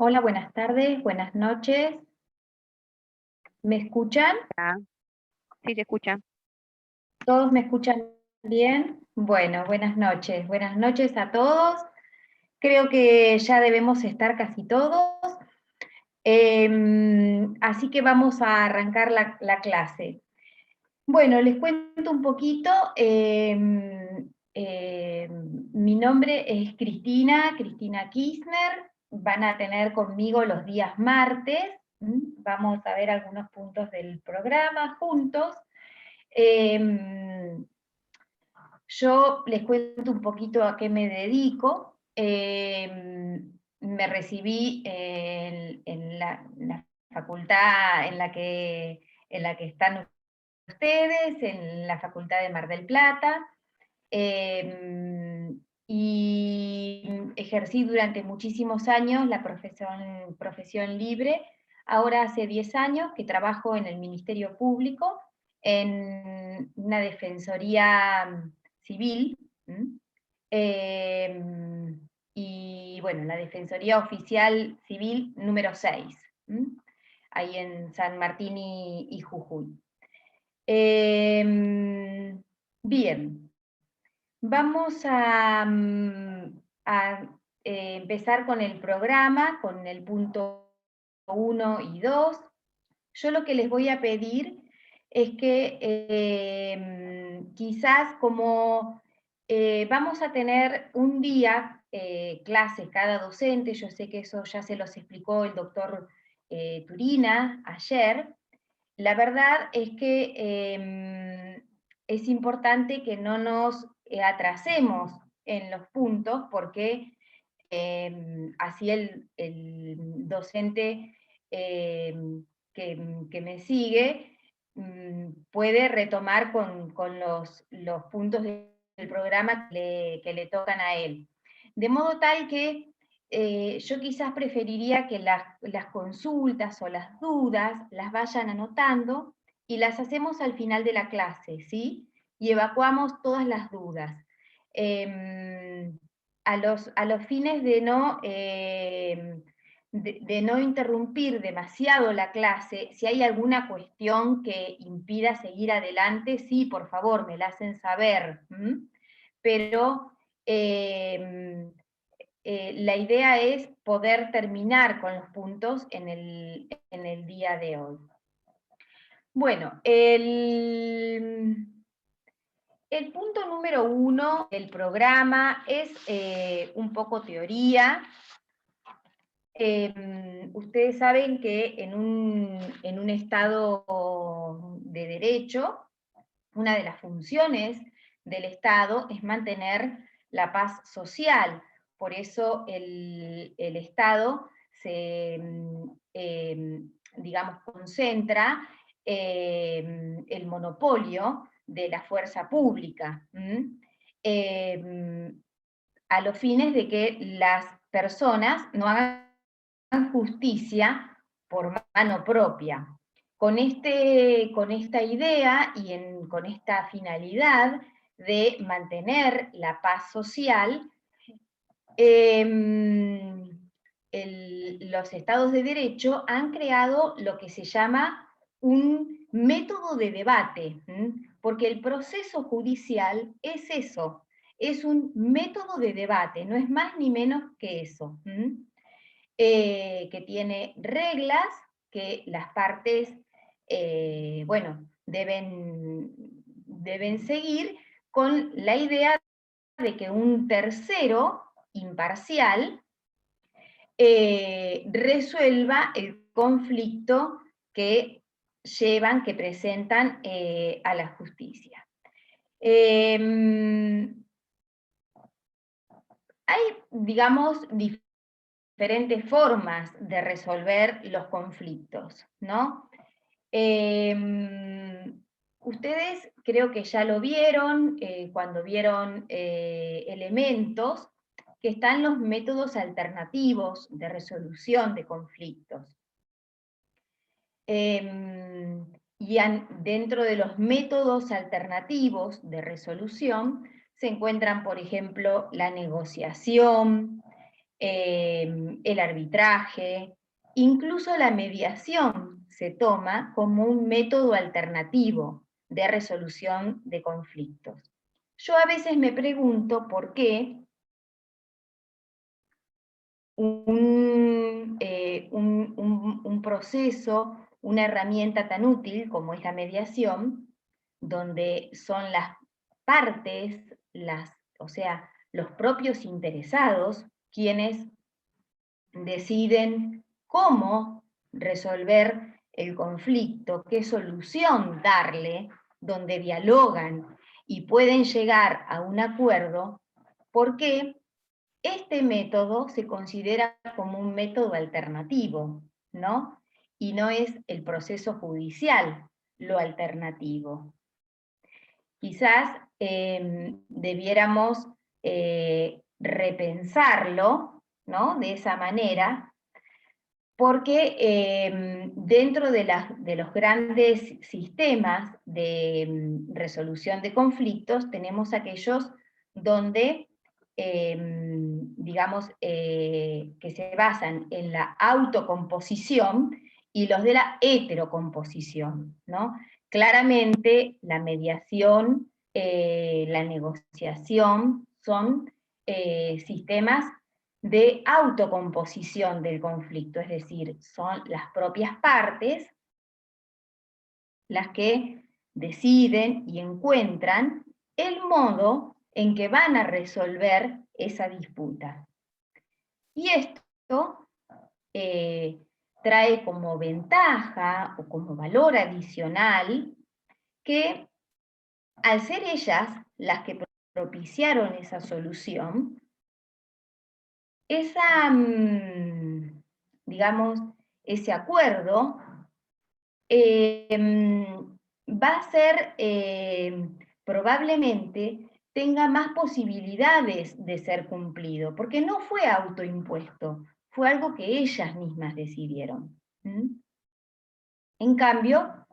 Hola, buenas tardes, buenas noches. ¿Me escuchan? Ah, sí, se escucha. ¿Todos me escuchan bien? Bueno, buenas noches. Buenas noches a todos. Creo que ya debemos estar casi todos. Así que vamos a arrancar la clase. Bueno, les cuento un poquito. Mi nombre es Cristina Kirchner. Van a tener conmigo los días martes. Vamos a ver algunos puntos del programa juntos. Yo les cuento un poquito a qué me dedico. Me recibí en la facultad en la que están ustedes, en la Facultad de Mar del Plata, y ejercí durante muchísimos años la profesión libre. Ahora hace 10 años que trabajo en el Ministerio Público, en una defensoría civil, eh, y bueno, la Defensoría Oficial Civil número 6, ahí en San Martín y Jujuy. Bien, vamos a empezar con el programa, con el punto 1 y 2. Yo lo que les voy a pedir es que quizás como vamos a tener un día clases cada docente, yo sé que eso ya se los explicó el doctor Turina ayer. La verdad es que es importante que no nos atrasemos en los puntos porque así el docente eh, que me sigue puede retomar con los puntos del programa que le tocan a él. De modo tal que yo quizás preferiría que las consultas o las dudas las vayan anotando y las hacemos al final de la clase, ¿sí? Y evacuamos todas las dudas. A los fines de no interrumpir demasiado la clase, si hay alguna cuestión que impida seguir adelante, sí, por favor, me la hacen saber. Pero la idea es poder terminar con los puntos en el día de hoy. Bueno, el punto número 1 del programa es un poco teoría. Ustedes saben que en un Estado de derecho, una de las funciones del Estado es mantener la paz social. Por eso el Estado se, digamos, concentra el monopolio de la fuerza pública, a los fines de que las personas no hagan justicia por mano propia. Con esta idea y con esta finalidad de mantener la paz social, los estados de derecho han creado lo que se llama un método de debate, porque el proceso judicial es eso, es un método de debate, no es más ni menos que eso, que tiene reglas que las partes, bueno, deben seguir con la idea de que un tercero imparcial resuelva el conflicto que que presentan a la justicia. Hay, digamos, diferentes formas de resolver los conflictos, ¿no? Ustedes creo que ya lo vieron cuando vieron elementos, que están los métodos alternativos de resolución de conflictos. Dentro de los métodos alternativos de resolución se encuentran, por ejemplo, la negociación, el arbitraje, incluso la mediación se toma como un método alternativo de resolución de conflictos. Yo a veces me pregunto por qué un proceso, una herramienta tan útil como es la mediación, donde son las partes, o sea, los propios interesados, quienes deciden cómo resolver el conflicto, qué solución darle, donde dialogan y pueden llegar a un acuerdo, porque este método se considera como un método alternativo, ¿no? Y no es el proceso judicial lo alternativo. Quizás debiéramos repensarlo, ¿no? De esa manera, porque dentro de los grandes sistemas de resolución de conflictos tenemos aquellos donde, digamos, que se basan en la autocomposición y los de la heterocomposición, ¿no? Claramente la mediación, la negociación son sistemas de autocomposición del conflicto, es decir, son las propias partes las que deciden y encuentran el modo en que van a resolver esa disputa. Y esto trae como ventaja o como valor adicional que al ser ellas las que propiciaron esa solución, digamos, ese acuerdo va a ser, probablemente tenga más posibilidades de ser cumplido, porque no fue autoimpuesto, fue algo que ellas mismas decidieron. En cambio,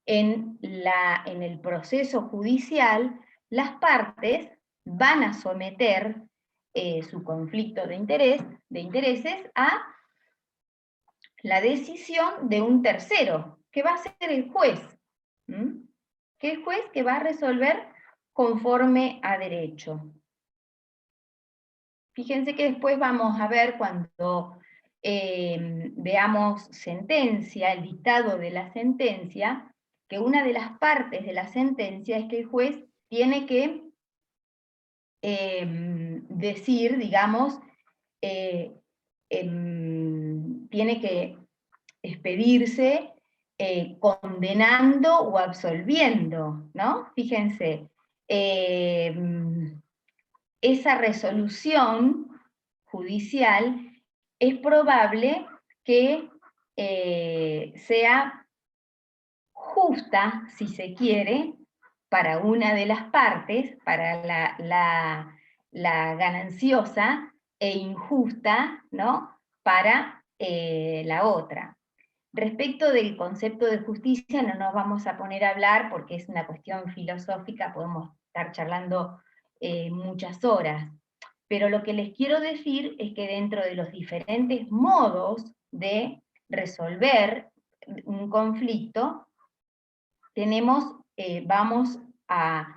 en el proceso judicial, las partes van a someter su conflicto de intereses a la decisión de un tercero, que va a ser el juez, que es el juez que va a resolver conforme a derecho. Fíjense que después vamos a ver cuando veamos sentencia, el dictado de la sentencia, que una de las partes de la sentencia es que el juez tiene que decir, digamos, tiene que expedirse condenando o absolviendo, ¿no? Fíjense, esa resolución judicial es probable que sea justa, si se quiere, para una de las partes, para la gananciosa, e injusta, ¿no? Para la otra. Respecto del concepto de justicia no nos vamos a poner a hablar porque es una cuestión filosófica, podemos estar charlando muchas horas. Pero lo que les quiero decir es que dentro de los diferentes modos de resolver un conflicto, vamos a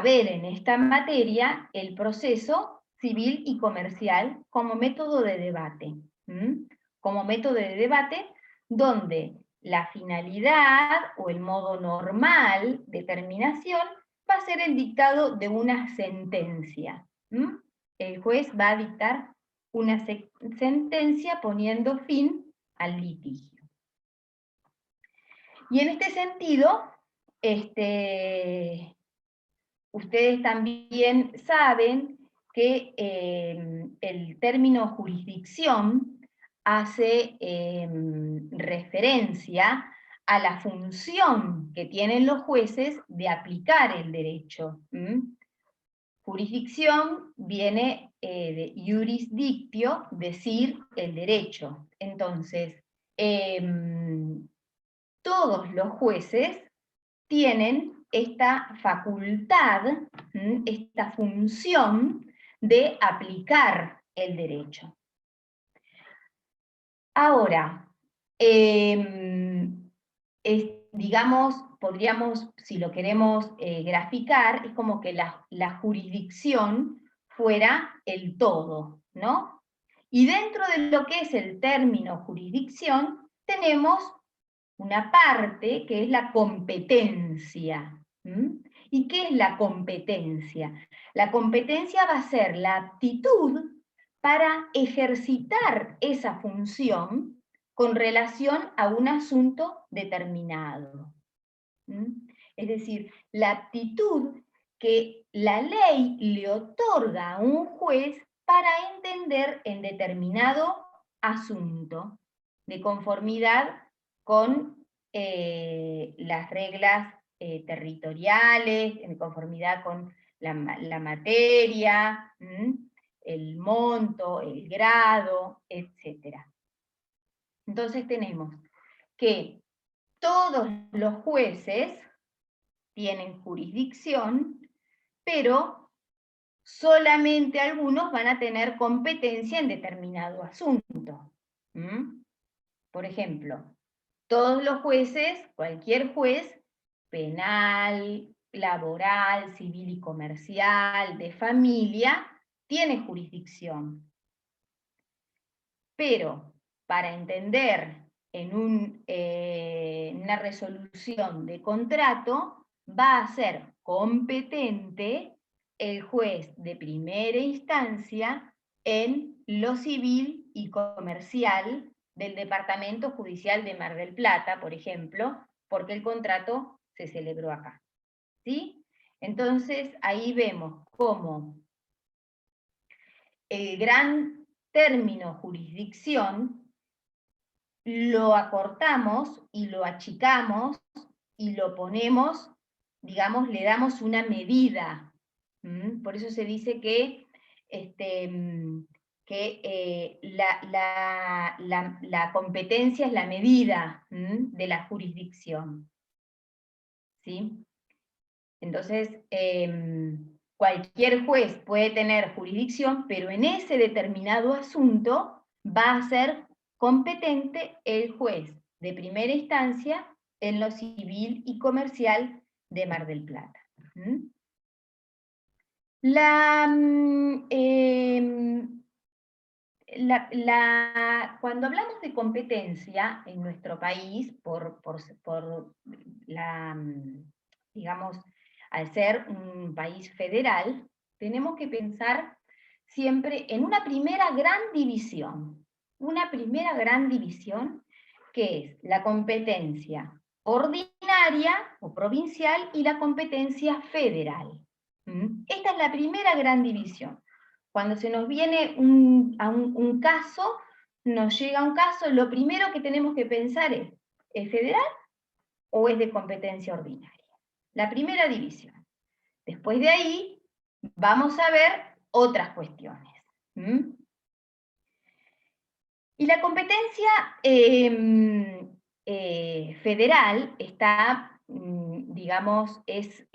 ver en esta materia el proceso civil y comercial como método de debate. Como método de debate donde la finalidad o el modo normal de terminación va a ser el dictado de una sentencia. El juez va a dictar una sentencia poniendo fin al litigio. Y en este sentido, ustedes también saben que el término jurisdicción hace referencia a la función que tienen los jueces de aplicar el derecho. Jurisdicción viene de iuris dictio, decir el derecho. Entonces, todos los jueces tienen esta facultad, esta función de aplicar el derecho. Ahora, digamos, podríamos, si lo queremos graficar, es como que la jurisdicción fuera el todo, ¿no? Y dentro de lo que es el término jurisdicción, tenemos una parte que es la competencia. ¿Y qué es la competencia? La competencia va a ser la aptitud para ejercitar esa función con relación a un asunto determinado. Es decir, la aptitud que la ley le otorga a un juez para entender en determinado asunto, de conformidad con las reglas territoriales, en conformidad con la materia, el monto, el grado, etc. Entonces tenemos que todos los jueces tienen jurisdicción, pero solamente algunos van a tener competencia en determinado asunto. Por ejemplo, todos los jueces, cualquier juez, penal, laboral, civil y comercial, de familia, tiene jurisdicción. Pero para entender en una resolución de contrato, va a ser competente el juez de primera instancia en lo civil y comercial del Departamento Judicial de Mar del Plata, por ejemplo, porque el contrato se celebró acá. ¿Sí? Entonces, ahí vemos cómo el gran término jurisdicción lo acortamos y lo achicamos y lo ponemos, digamos, le damos una medida. Por eso se dice que, la competencia es la medida de la jurisdicción. ¿Sí? Entonces, cualquier juez puede tener jurisdicción, pero en ese determinado asunto va a ser competente el juez de primera instancia en lo civil y comercial de Mar del Plata. Cuando hablamos de competencia en nuestro país, digamos, al ser un país federal, tenemos que pensar siempre en una primera gran división. Una primera gran división que es la competencia ordinaria o provincial y la competencia federal. Esta es la primera gran división. Cuando se nos viene un caso, nos llega un caso, lo primero que tenemos que pensar ¿es federal o es de competencia ordinaria? La primera división. Después de ahí, vamos a ver otras cuestiones. Y la competencia federal está, digamos, es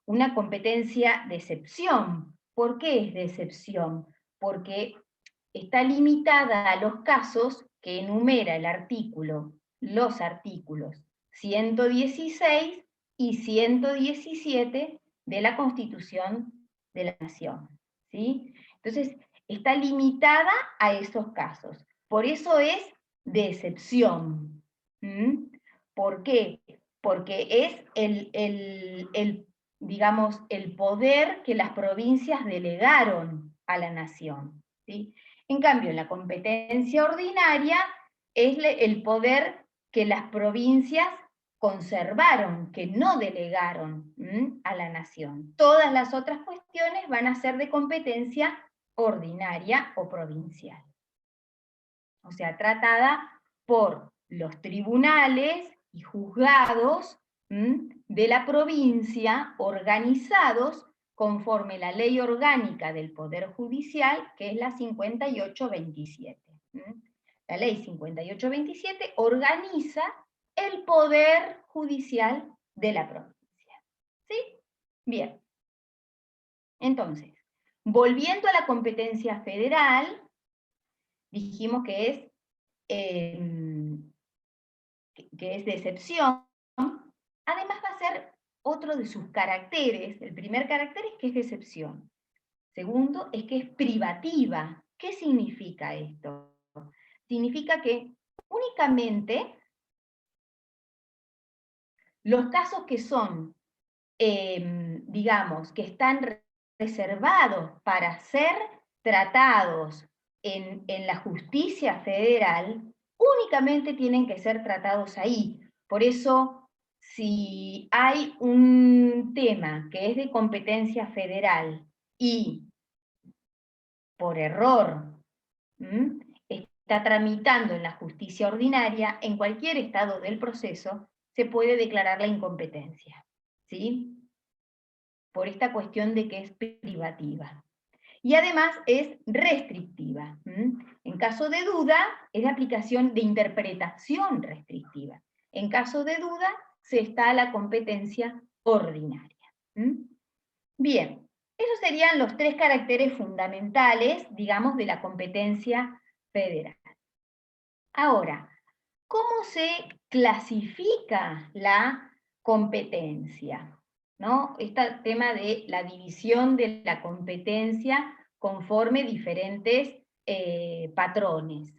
una competencia de excepción. ¿Por qué es de excepción? Porque está limitada a los casos que enumera el artículo, los artículos 116 y 117 de la Constitución de la Nación. ¿Sí? Entonces, está limitada a esos casos. Por eso es de excepción. ¿Por qué? Porque es digamos, el poder que las provincias delegaron a la nación. ¿Sí? En cambio, en la competencia ordinaria es el poder que las provincias conservaron, que no delegaron a la nación. Todas las otras cuestiones van a ser de competencia ordinaria o provincial. O sea, tratada por los tribunales y juzgados de la provincia organizados conforme la ley orgánica del Poder Judicial, que es la 5827. La ley 5827 organiza el Poder Judicial de la provincia. ¿Sí? Bien. Entonces, Volviendo a la competencia federal, dijimos que es de excepción. Además va a ser otro de sus caracteres. El primer carácter es que es de excepción. Segundo, es que es privativa. ¿Qué significa esto? Significa que únicamente los casos que son, digamos, que están reservados para ser tratados en la justicia federal, únicamente tienen que ser tratados ahí. Por eso, si hay un tema que es de competencia federal y por error está tramitando en la justicia ordinaria, en cualquier estado del proceso, se puede declarar la incompetencia, ¿sí? Por esta cuestión de que es privativa. Y además es restrictiva. En caso de duda, es de aplicación de interpretación restrictiva. En caso de duda, se está a la competencia ordinaria. Bien, esos serían los 3 caracteres fundamentales, digamos, de la competencia federal. Ahora, ¿cómo se clasifica la competencia? ¿No? Este tema de la división de la competencia conforme diferentes patrones.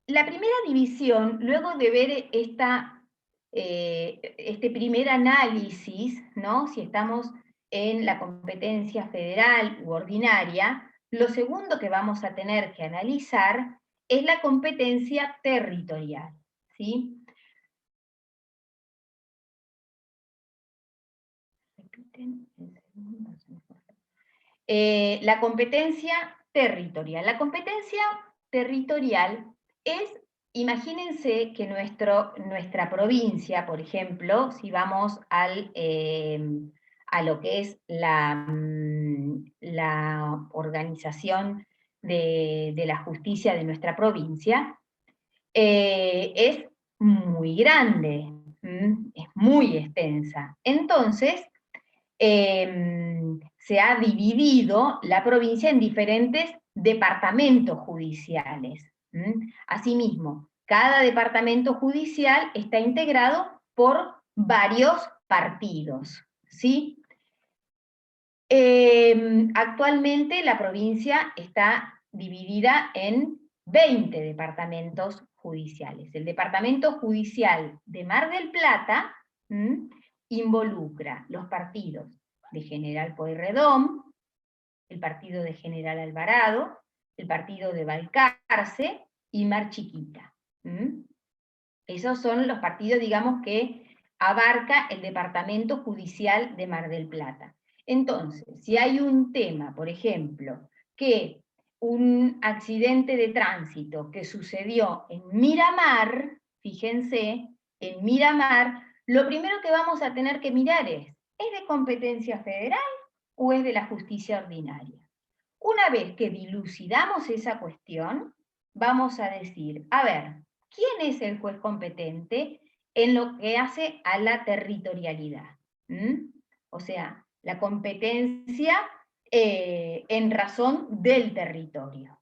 La primera división, luego de ver este primer análisis, ¿no? Si estamos en la competencia federal u ordinaria, lo segundo que vamos a tener que analizar es la competencia territorial, ¿sí? La competencia territorial. La competencia territorial es, imagínense que nuestra provincia, por ejemplo, si vamos a lo que es la organización de la justicia de nuestra provincia, es muy grande, es muy extensa. Entonces, se ha dividido la provincia en diferentes departamentos judiciales. Asimismo, cada departamento judicial está integrado por varios partidos, ¿sí? Actualmente la provincia está dividida en 20 departamentos judiciales. El departamento judicial de Mar del Plata involucra los partidos de General Pueyrredón, el partido de General Alvarado, el partido de Balcarce y Mar Chiquita. Esos son los partidos, digamos, que abarca el departamento judicial de Mar del Plata. Entonces, si hay un tema, por ejemplo, que un accidente de tránsito que sucedió en Miramar, fíjense, en Miramar, lo primero que vamos a tener que mirar es de competencia federal o es de la justicia ordinaria? Una vez que dilucidamos esa cuestión, vamos a decir, a ver, ¿quién es el juez competente en lo que hace a la territorialidad? O sea, la competencia en razón del territorio.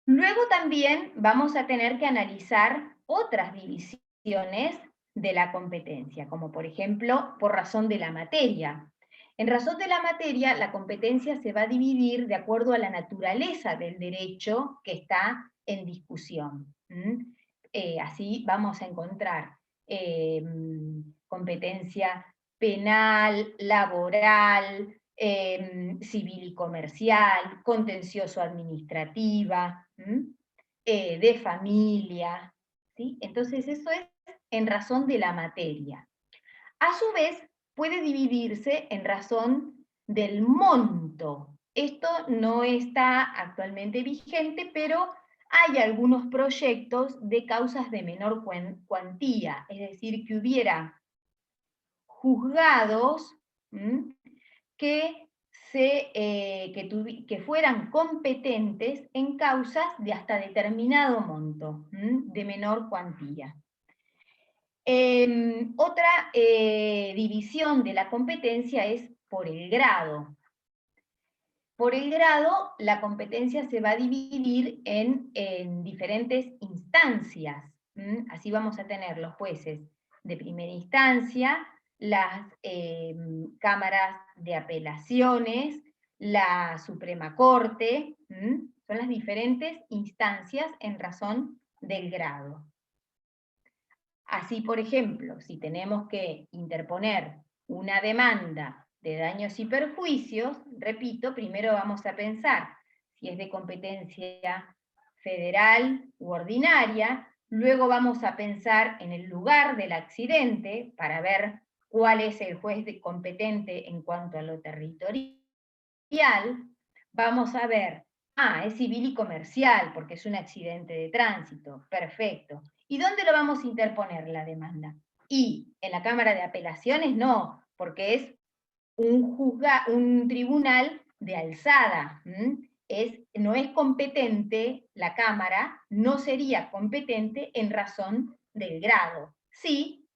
Luego también vamos a tener que analizar otras divisiones de la competencia, como por ejemplo, por razón de la materia. En razón de la materia, la competencia se va a dividir de acuerdo a la naturaleza del derecho que está en discusión. Así vamos a encontrar competencia penal, laboral, civil y comercial, contencioso administrativa, de familia, ¿sí? Entonces eso es en razón de la materia. A su vez, puede dividirse en razón del monto. Esto no está actualmente vigente, pero hay algunos proyectos de causas de menor cuantía, es decir, que hubiera juzgados que fueran competentes en causas de hasta determinado monto, de menor cuantía. Otra división de la competencia es por el grado. Por el grado, la competencia se va a dividir en diferentes instancias. Así vamos a tener los jueces de primera instancia, las cámaras de apelaciones, la Suprema Corte, son las diferentes instancias en razón del grado. Así, por ejemplo, si tenemos que interponer una demanda de daños y perjuicios, repito, primero vamos a pensar si es de competencia federal u ordinaria, luego vamos a pensar en el lugar del accidente para ver cuál es el juez competente en cuanto a lo territorial, vamos a ver, es civil y comercial porque es un accidente de tránsito, perfecto. ¿Y dónde lo vamos a interponer la demanda? Y en la Cámara de Apelaciones no, porque es un tribunal de alzada. No es competente la Cámara, no sería competente en razón del grado. Sí,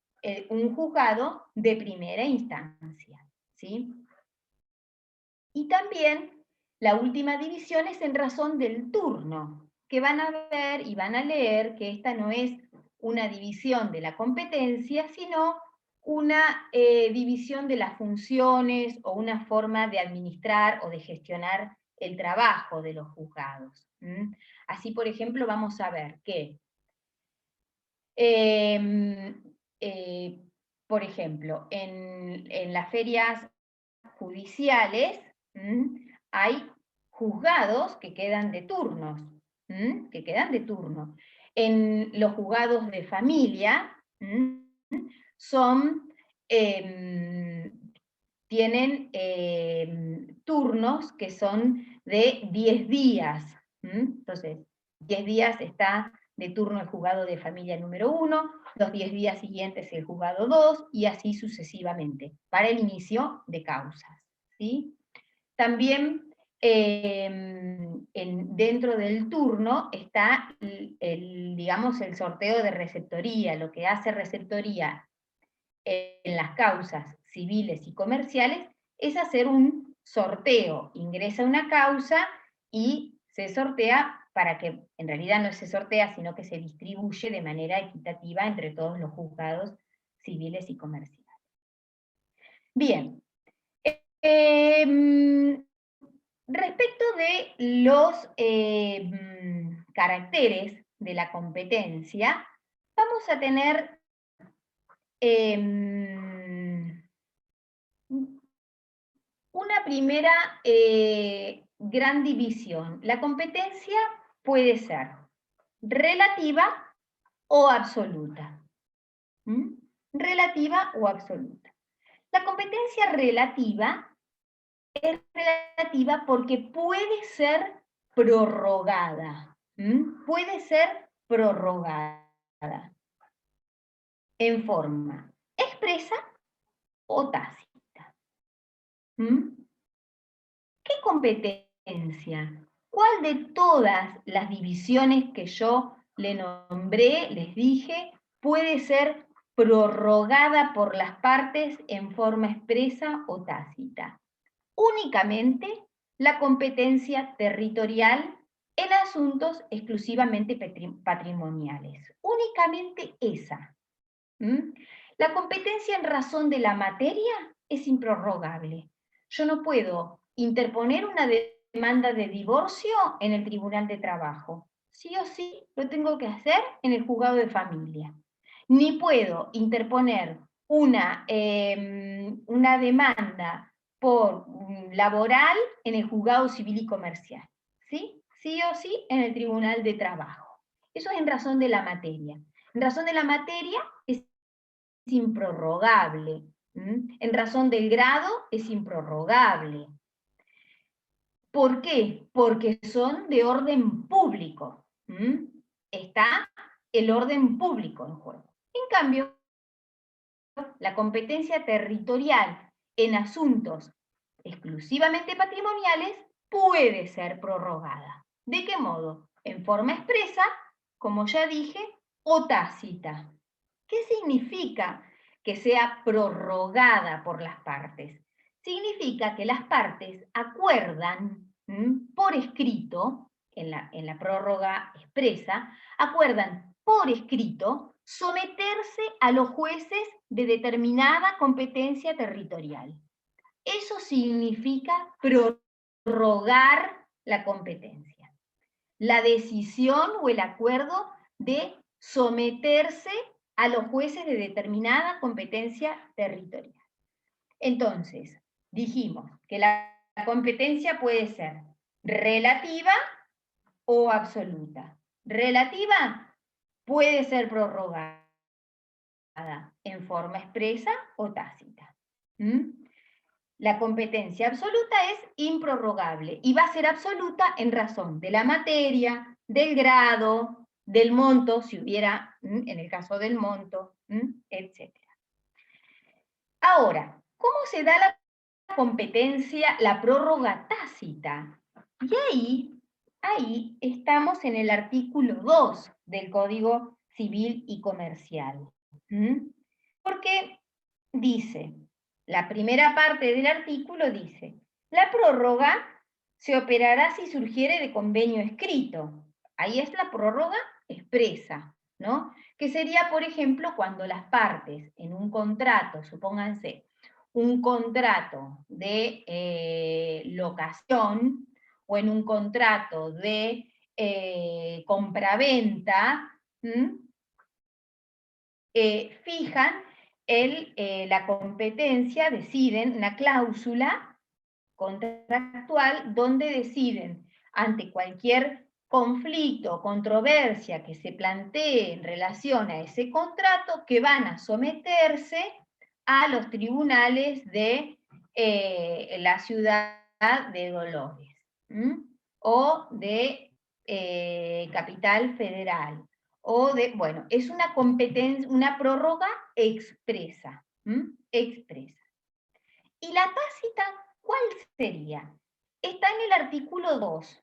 un juzgado de primera instancia. ¿Sí? Y también la última división es en razón del turno, que van a ver y van a leer que esta no es una división de la competencia, sino una división de las funciones o una forma de administrar o de gestionar el trabajo de los juzgados. Así, por ejemplo, vamos a ver que, por ejemplo, en las ferias judiciales, hay juzgados que quedan de turnos, que quedan de turno. En los juzgados de familia tienen turnos que son de 10 días. Entonces, 10 días está de turno el juzgado de familia número 1, los 10 días siguientes el juzgado 2, y así sucesivamente, para el inicio de causas. ¿Sí? También dentro del turno está digamos, el sorteo de receptoría. Lo que hace receptoría en las causas civiles y comerciales es hacer un sorteo. Ingresa una causa y se sortea para que, en realidad no se sortea, sino que se distribuye de manera equitativa entre todos los juzgados civiles y comerciales. Bien. Respecto de los caracteres de la competencia, vamos a tener una primera gran división. La competencia puede ser relativa o absoluta. Relativa o absoluta. La competencia relativa es relativa porque puede ser prorrogada. Puede ser prorrogada en forma expresa o tácita. ¿Qué competencia? ¿Cuál de todas las divisiones que yo le nombré, les dije, puede ser prorrogada por las partes en forma expresa o tácita? Únicamente la competencia territorial en asuntos exclusivamente patrimoniales. Únicamente esa. La competencia en razón de la materia es improrrogable. Yo no puedo interponer una demanda de divorcio en el Tribunal de Trabajo. Sí o sí lo tengo que hacer en el juzgado de familia. Ni puedo interponer una demanda por laboral en el juzgado civil y comercial. ¿Sí? Sí o sí en el Tribunal de Trabajo. Eso es en razón de la materia. En razón de la materia es improrrogable. En razón del grado es improrrogable. ¿Por qué? Porque son de orden público. Está el orden público en juego. En cambio, la competencia territorial en asuntos exclusivamente patrimoniales puede ser prorrogada. ¿De qué modo? En forma expresa, como ya dije, o tácita. ¿Qué significa que sea prorrogada por las partes? Significa que las partes acuerdan por escrito, en la prórroga expresa, acuerdan por escrito someterse a los jueces de determinada competencia territorial. Eso significa prorrogar la competencia. La decisión o el acuerdo de someterse a los jueces de determinada competencia territorial. Entonces, dijimos que la competencia puede ser relativa o absoluta. Relativa puede ser prorrogada en forma expresa o tácita. La competencia absoluta es improrrogable y va a ser absoluta en razón de la materia, del grado, del monto, si hubiera, en el caso del monto, etc. Ahora, ¿cómo se da la competencia, la prórroga tácita? Y ahí estamos en el artículo 2 del Código Civil y Comercial. Porque dice, la primera parte del artículo dice, la prórroga se operará si surgiere de convenio escrito. Ahí es la prórroga expresa, ¿no? Que sería, por ejemplo, cuando las partes en un contrato, supónganse, un contrato de locación o en un contrato de compraventa, fijan la competencia, deciden una cláusula contractual donde deciden ante cualquier conflicto o controversia que se plantee en relación a ese contrato que van a someterse a los tribunales de la ciudad de Dolores o de Capital Federal o de, bueno, es una competencia, una prórroga expresa, expresa. ¿Y la tácita cuál sería? Está en el artículo 2,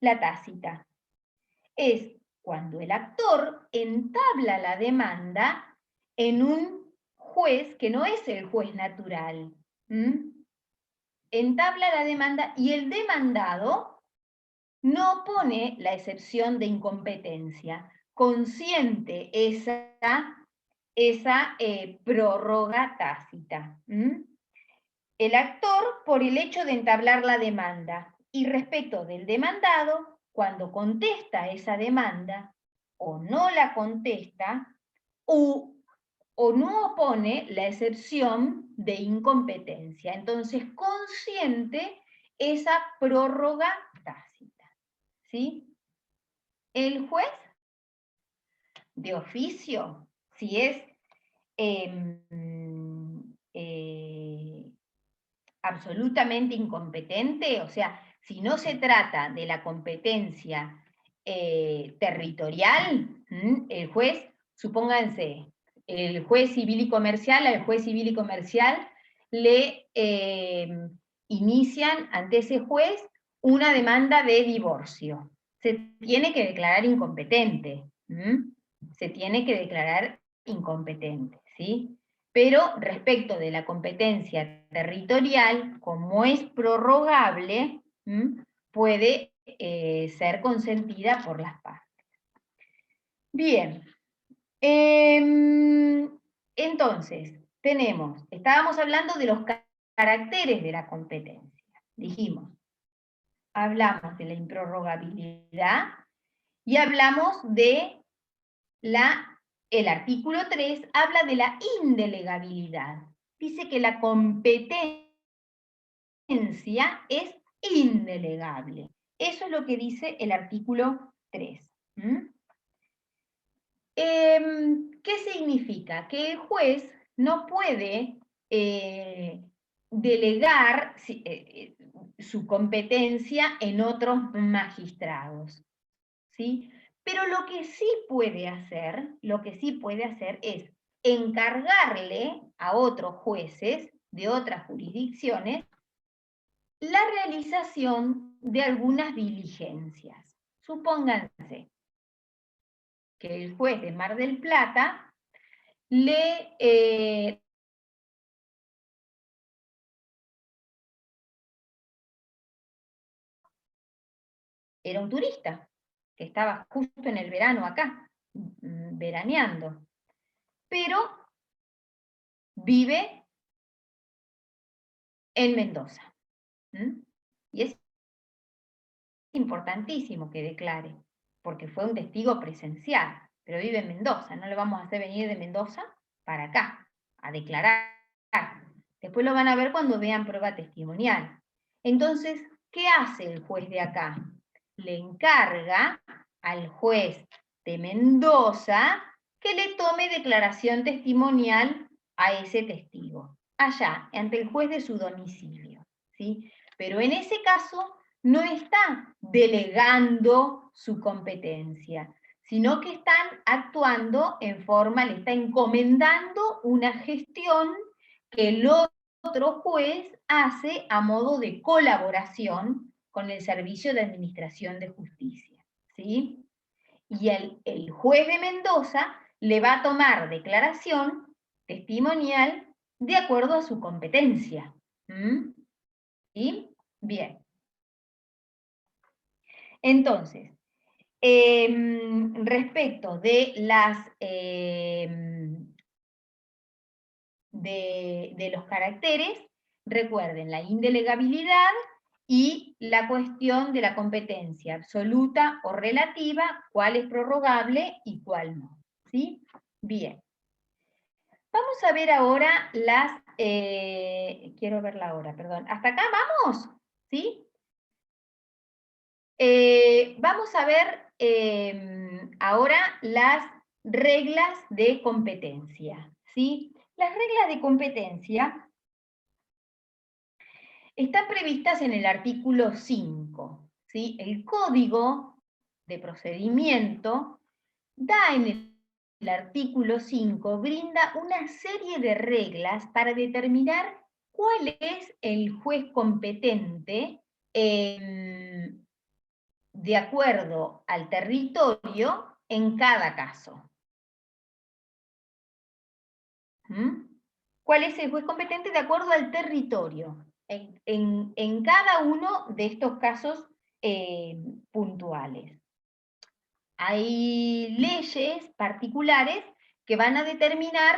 la tácita. Es cuando el actor entabla la demanda en un juez que no es el juez natural. Entabla la demanda y el demandado no pone la excepción de incompetencia, consiente esa prórroga tácita. El actor por el hecho de entablar la demanda y respecto del demandado, cuando contesta esa demanda o no la contesta o no opone la excepción de incompetencia. Entonces consiente esa prórroga tácita. ¿Sí? El juez de oficio, si es absolutamente incompetente, o sea, si no se trata de la competencia territorial, el juez, supónganse, el juez civil y comercial, al juez civil y comercial le inician ante ese juez una demanda de divorcio. Se tiene que declarar incompetente. Se tiene que declarar incompetente, ¿sí? Pero respecto de la competencia territorial, como es prorrogable, puede ser consentida por las partes. Bien, entonces, estábamos hablando de los caracteres de la competencia. Dijimos, hablamos de la improrrogabilidad y hablamos de el artículo 3 habla de la indelegabilidad. Dice que la competencia es indelegable. Eso es lo que dice el artículo 3. ¿Qué significa? Que el juez no puede delegar su competencia en otros magistrados, ¿sí? Pero lo que sí puede hacer es encargarle a otros jueces de otras jurisdicciones la realización de algunas diligencias. Supónganse que el juez de Mar del Plata era un turista que estaba justo en el verano acá, veraneando, pero vive en Mendoza. Y es importantísimo que declare, porque fue un testigo presencial, pero vive en Mendoza, no le vamos a hacer venir de Mendoza para acá, a declarar. Después lo van a ver cuando vean prueba testimonial. Entonces, ¿qué hace el juez de acá? Le encarga al juez de Mendoza que le tome declaración testimonial a ese testigo, allá, ante el juez de su domicilio, ¿sí? Pero en ese caso no está delegando su competencia, sino que están actuando en forma, le está encomendando una gestión que el otro juez hace a modo de colaboración con el Servicio de Administración de Justicia, ¿sí? Y el juez de Mendoza le va a tomar declaración testimonial de acuerdo a su competencia. ¿Sí? Bien. Entonces, respecto de de los caracteres, recuerden la indelegabilidad y la cuestión de la competencia absoluta o relativa, cuál es prorrogable y cuál no. ¿Sí? Bien. Vamos a ver ahora quiero ver la hora, perdón. ¿Hasta acá vamos? ¿Sí? Vamos a ver ahora las reglas de competencia, ¿sí? Las reglas de competencia están previstas en el artículo 5, ¿sí? El Código de Procedimiento da en el artículo 5, brinda una serie de reglas para determinar cuál es el juez competente de acuerdo al territorio en cada caso. ¿Cuál es el juez competente de acuerdo al territorio? En cada uno de estos casos puntuales. Hay leyes particulares que van a determinar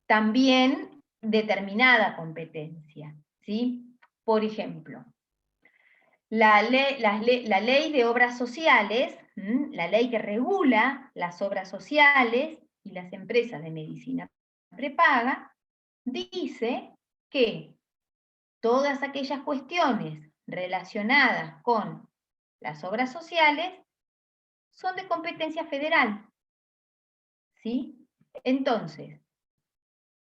también determinada competencia, ¿sí? Por ejemplo, la ley de obras sociales, la ley que regula las obras sociales y las empresas de medicina prepaga, dice que todas aquellas cuestiones relacionadas con las obras sociales son de competencia federal. ¿Sí? Entonces,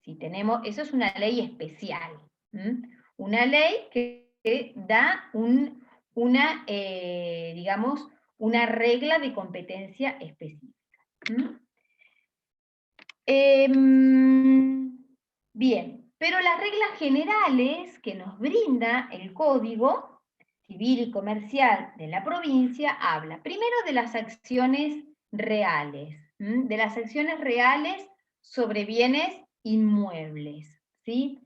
si tenemos, eso es una ley especial, una ley que da digamos, una regla de competencia específica. Bien, pero las reglas generales que nos brinda el Código Civil y Comercial de la provincia habla primero de las acciones reales, de las acciones reales sobre bienes inmuebles, ¿sí?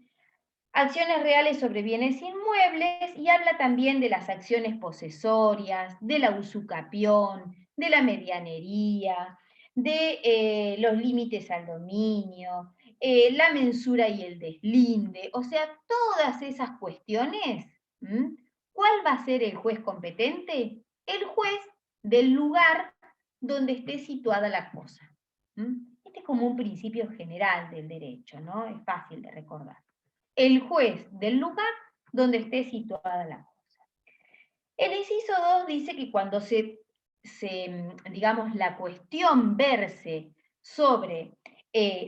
Acciones reales sobre bienes inmuebles y habla también de las acciones posesorias, de la usucapión, de la medianería, de los límites al dominio, la mensura y el deslinde, o sea, todas esas cuestiones, ¿cuál va a ser el juez competente? El juez del lugar donde esté situada la cosa. Este es como un principio general del derecho, ¿no? Es fácil de recordar. El juez del lugar donde esté situada la cosa. El inciso 2 dice que cuando digamos, la cuestión verse sobre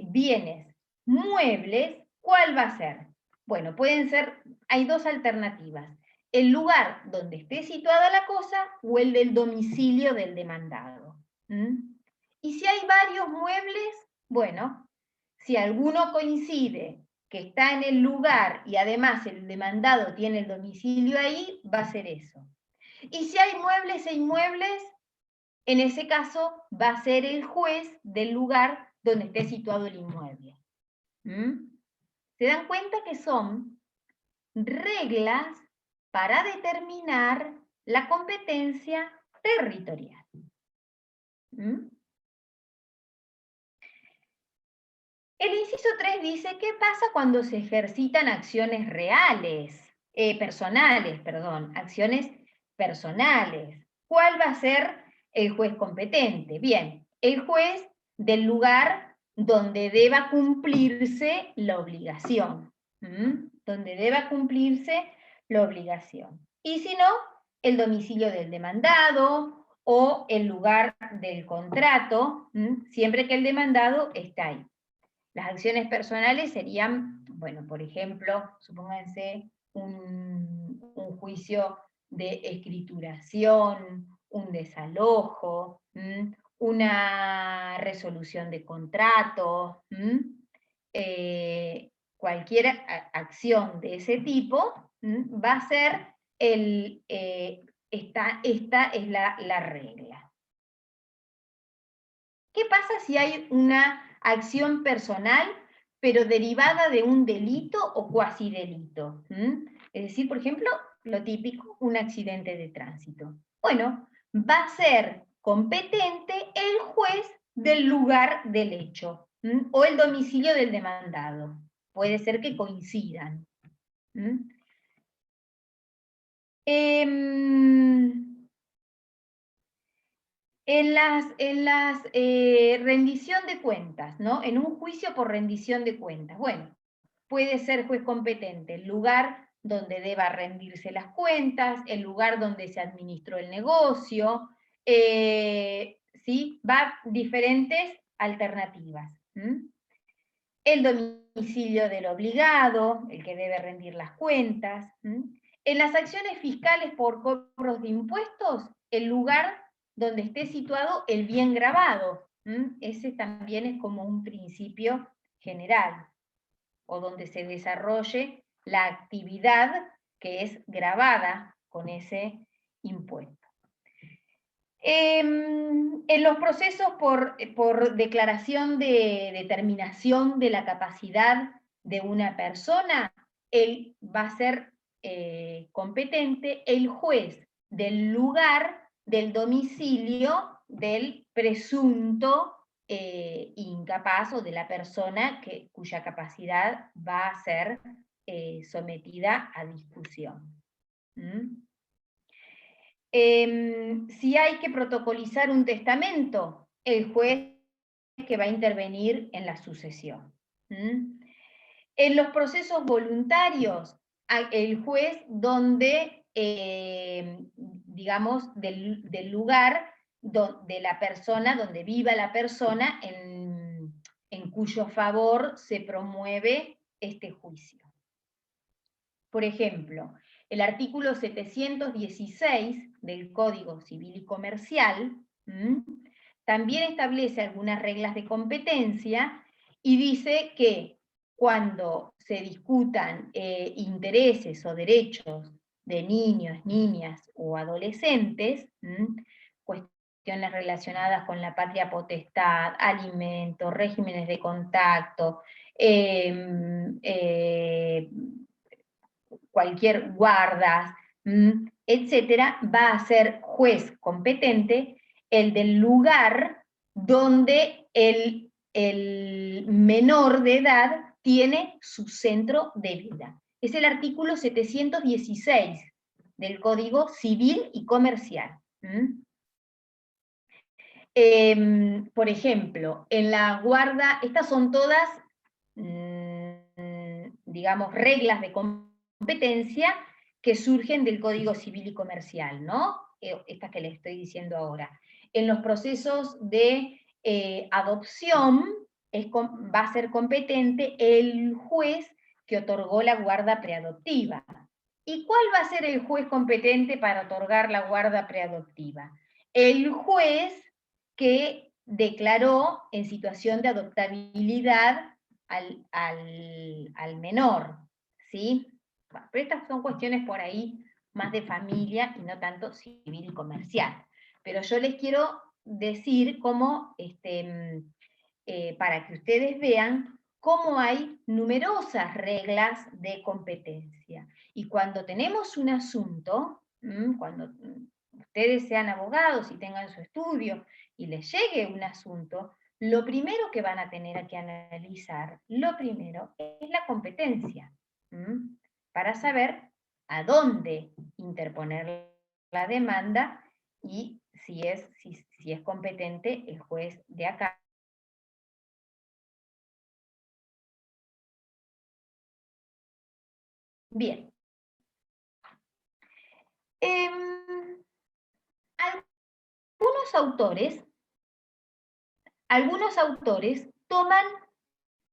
bienes muebles, ¿cuál va a ser? Bueno, pueden ser, hay dos alternativas. El lugar donde esté situada la cosa o el del domicilio del demandado. Y si hay varios muebles, bueno, si alguno coincide que está en el lugar y además el demandado tiene el domicilio ahí, va a ser eso. Y si hay muebles e inmuebles, en ese caso va a ser el juez del lugar donde esté situado el inmueble. Se dan cuenta que son reglas para determinar la competencia territorial. El inciso 3 dice, ¿qué pasa cuando se ejercitan acciones acciones personales? ¿Cuál va a ser el juez competente? Bien, el juez del lugar donde deba cumplirse la obligación. Donde deba cumplirse la obligación. Y si no, el domicilio del demandado o el lugar del contrato, siempre que el demandado está ahí. Las acciones personales serían, bueno, por ejemplo, supónganse un juicio de escrituración, un desalojo, una resolución de contrato, cualquier acción de ese tipo va a ser esta es la regla. ¿Qué pasa si hay una acción personal, pero derivada de un delito o cuasi delito? Es decir, por ejemplo, lo típico, un accidente de tránsito. Bueno, va a ser competente el juez del lugar del hecho o el domicilio del demandado. Puede ser que coincidan. En las rendición de cuentas, ¿no? En un juicio por rendición de cuentas. Bueno, puede ser juez competente el lugar donde deba rendirse las cuentas, el lugar donde se administró el negocio, ¿sí? Va diferentes alternativas. El domicilio del obligado, el que debe rendir las cuentas. En las acciones fiscales por cobros de impuestos, el lugar donde esté situado el bien grabado. Ese también es como un principio general, o donde se desarrolle la actividad que es grabada con ese impuesto. En los procesos por declaración de determinación de la capacidad de una persona, él va a ser competente el juez del lugar, del domicilio del presunto incapaz o de la persona cuya capacidad va a ser sometida a discusión. Si hay que protocolizar un testamento, el juez que va a intervenir en la sucesión. En los procesos voluntarios, el juez donde, digamos, del lugar de la persona, donde viva la persona, en cuyo favor se promueve este juicio. Por ejemplo, el artículo 716 del Código Civil y Comercial también establece algunas reglas de competencia y dice que cuando se discutan intereses o derechos de niños, niñas o adolescentes, cuestiones relacionadas con la patria potestad, alimentos, regímenes de contacto, cualquier guardas, etcétera, va a ser juez competente el del lugar donde el menor de edad tiene su centro de vida. Es el artículo 716 del Código Civil y Comercial. Por ejemplo, en la guarda, estas son todas, digamos, reglas de competencia que surgen del Código Civil y Comercial, ¿no? Estas que les estoy diciendo ahora. En los procesos de adopción va a ser competente el juez que otorgó la guarda preadoptiva. ¿Y cuál va a ser el juez competente para otorgar la guarda preadoptiva? El juez que declaró en situación de adoptabilidad al menor, ¿sí? Bueno, pero estas son cuestiones por ahí más de familia y no tanto civil y comercial. Pero yo les quiero decir cómo, para que ustedes vean cómo hay numerosas reglas de competencia. Y cuando tenemos un asunto, cuando ustedes sean abogados y tengan su estudio y les llegue un asunto, lo primero que van a tener que analizar, lo primero, es la competencia, para saber a dónde interponer la demanda y si es competente el juez de acá. Bien. Algunos autores toman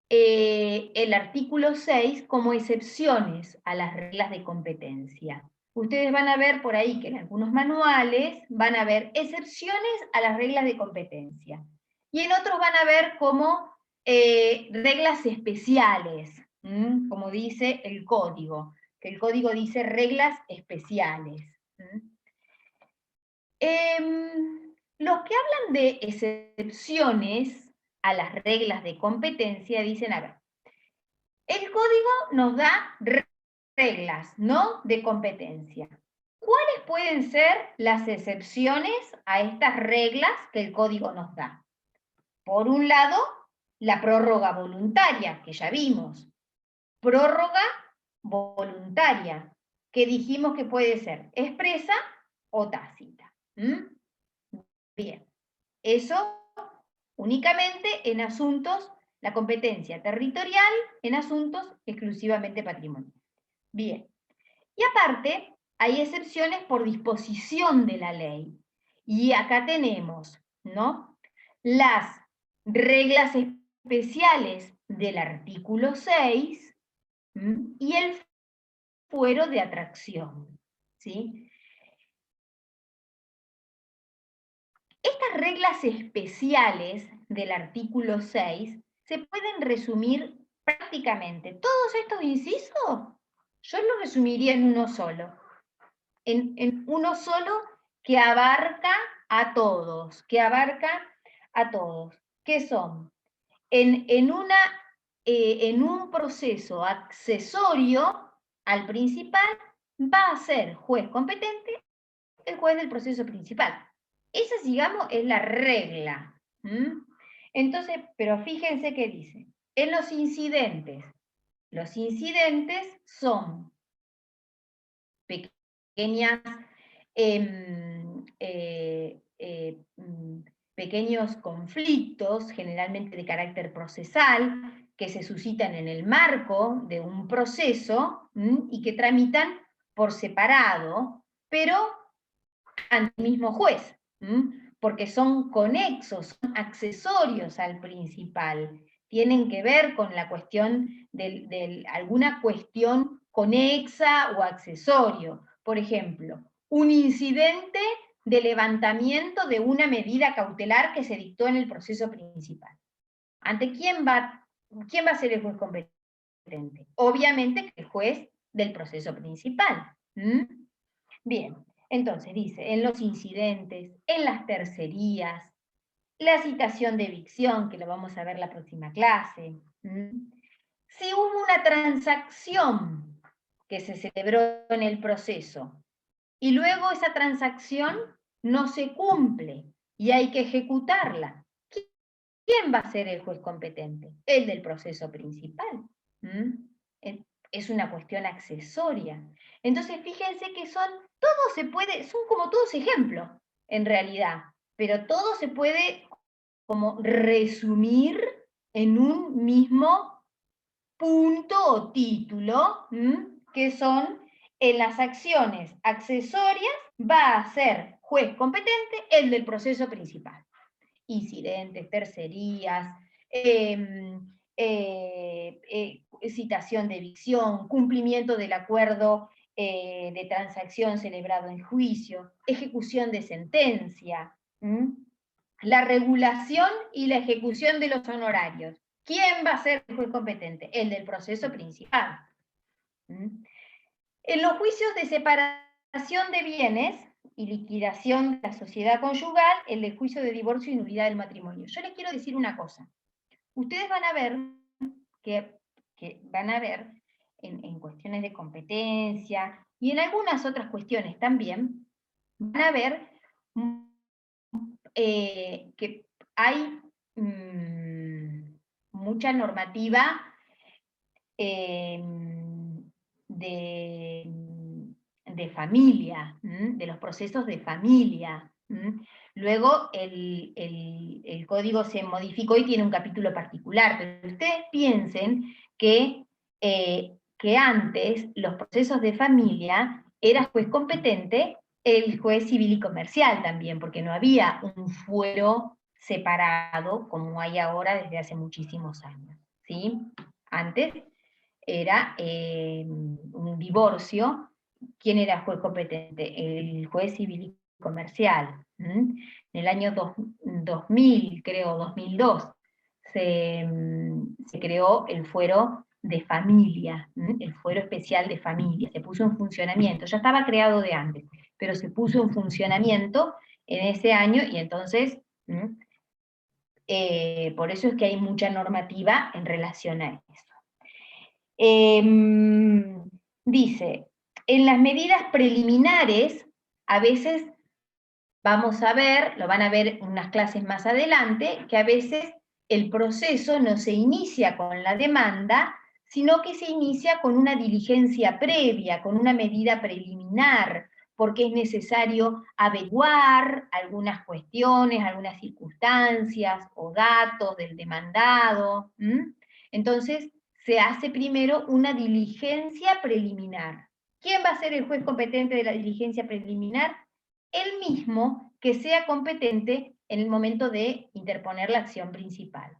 el artículo 6 como excepciones a las reglas de competencia. Ustedes van a ver por ahí que en algunos manuales van a ver excepciones a las reglas de competencia. Y en otros van a ver como reglas especiales, como dice el código, que el código dice reglas especiales. Los que hablan de excepciones a las reglas de competencia dicen, a ver, el código nos da reglas, ¿no?, de competencia. ¿Cuáles pueden ser las excepciones a estas reglas que el código nos da? Por un lado, la prórroga voluntaria, que ya vimos. Prórroga voluntaria, que dijimos que puede ser expresa o tácita. Bien, eso únicamente en asuntos, la competencia territorial en asuntos exclusivamente patrimoniales. Bien, y aparte hay excepciones por disposición de la ley. Y acá tenemos, ¿no?, las reglas especiales del artículo 6 y el fuero de atracción, ¿sí? Estas reglas especiales del artículo 6 se pueden resumir prácticamente. Todos estos incisos, yo los resumiría en uno solo. En uno solo que abarca a todos, que son en un proceso accesorio al principal, va a ser juez competente el juez del proceso principal. Esa, digamos, es la regla. Entonces, pero fíjense qué dice. En los incidentes son pequeñas, pequeños conflictos, generalmente de carácter procesal, que se suscitan en el marco de un proceso y que tramitan por separado, pero ante el mismo juez, porque son conexos, son accesorios al principal, tienen que ver con la cuestión de alguna cuestión conexa o accesorio. Por ejemplo, un incidente de levantamiento de una medida cautelar que se dictó en el proceso principal. ¿Ante quién va a ser el juez competente? Obviamente el juez del proceso principal. Bien, entonces dice, en los incidentes, en las tercerías, la citación de evicción, que lo vamos a ver la próxima clase. Si hubo una transacción que se celebró en el proceso y luego esa transacción no se cumple y hay que ejecutarla, ¿quién va a ser el juez competente? El del proceso principal. Es una cuestión accesoria. Entonces, fíjense que son como todos ejemplos, en realidad, pero todo se puede como resumir en un mismo punto o título, que son, en las acciones accesorias va a ser juez competente el del proceso principal. Incidentes, tercerías, citación de evicción, cumplimiento del acuerdo de transacción celebrado en juicio, ejecución de sentencia, la regulación y la ejecución de los honorarios. ¿Quién va a ser el juez competente? El del proceso principal. En los juicios de separación de bienes y liquidación de la sociedad conyugal, el del juicio de divorcio y nulidad del matrimonio. Yo les quiero decir una cosa. Ustedes van a ver que van a ver en cuestiones de competencia y en algunas otras cuestiones también, van a ver que hay mucha normativa de familia, de los procesos de familia. Luego el código se modificó y tiene un capítulo particular, pero ustedes piensen que antes los procesos de familia era juez competente el juez civil y comercial también, porque no había un fuero separado como hay ahora desde hace muchísimos años. ¿Sí? Antes era un divorcio. ¿Quién era juez competente? El juez civil y comercial. En el año 2000, creo, 2002, se creó el fuero de familia, el fuero especial de familia, se puso en funcionamiento, ya estaba creado de antes, pero se puso en funcionamiento en ese año y entonces, por eso es que hay mucha normativa en relación a eso. Dice, en las medidas preliminares, a veces vamos a ver, lo van a ver en unas clases más adelante, que a veces el proceso no se inicia con la demanda, sino que se inicia con una diligencia previa, con una medida preliminar, porque es necesario averiguar algunas cuestiones, algunas circunstancias o datos del demandado. Entonces, se hace primero una diligencia preliminar. ¿Quién va a ser el juez competente de la diligencia preliminar? El mismo que sea competente en el momento de interponer la acción principal.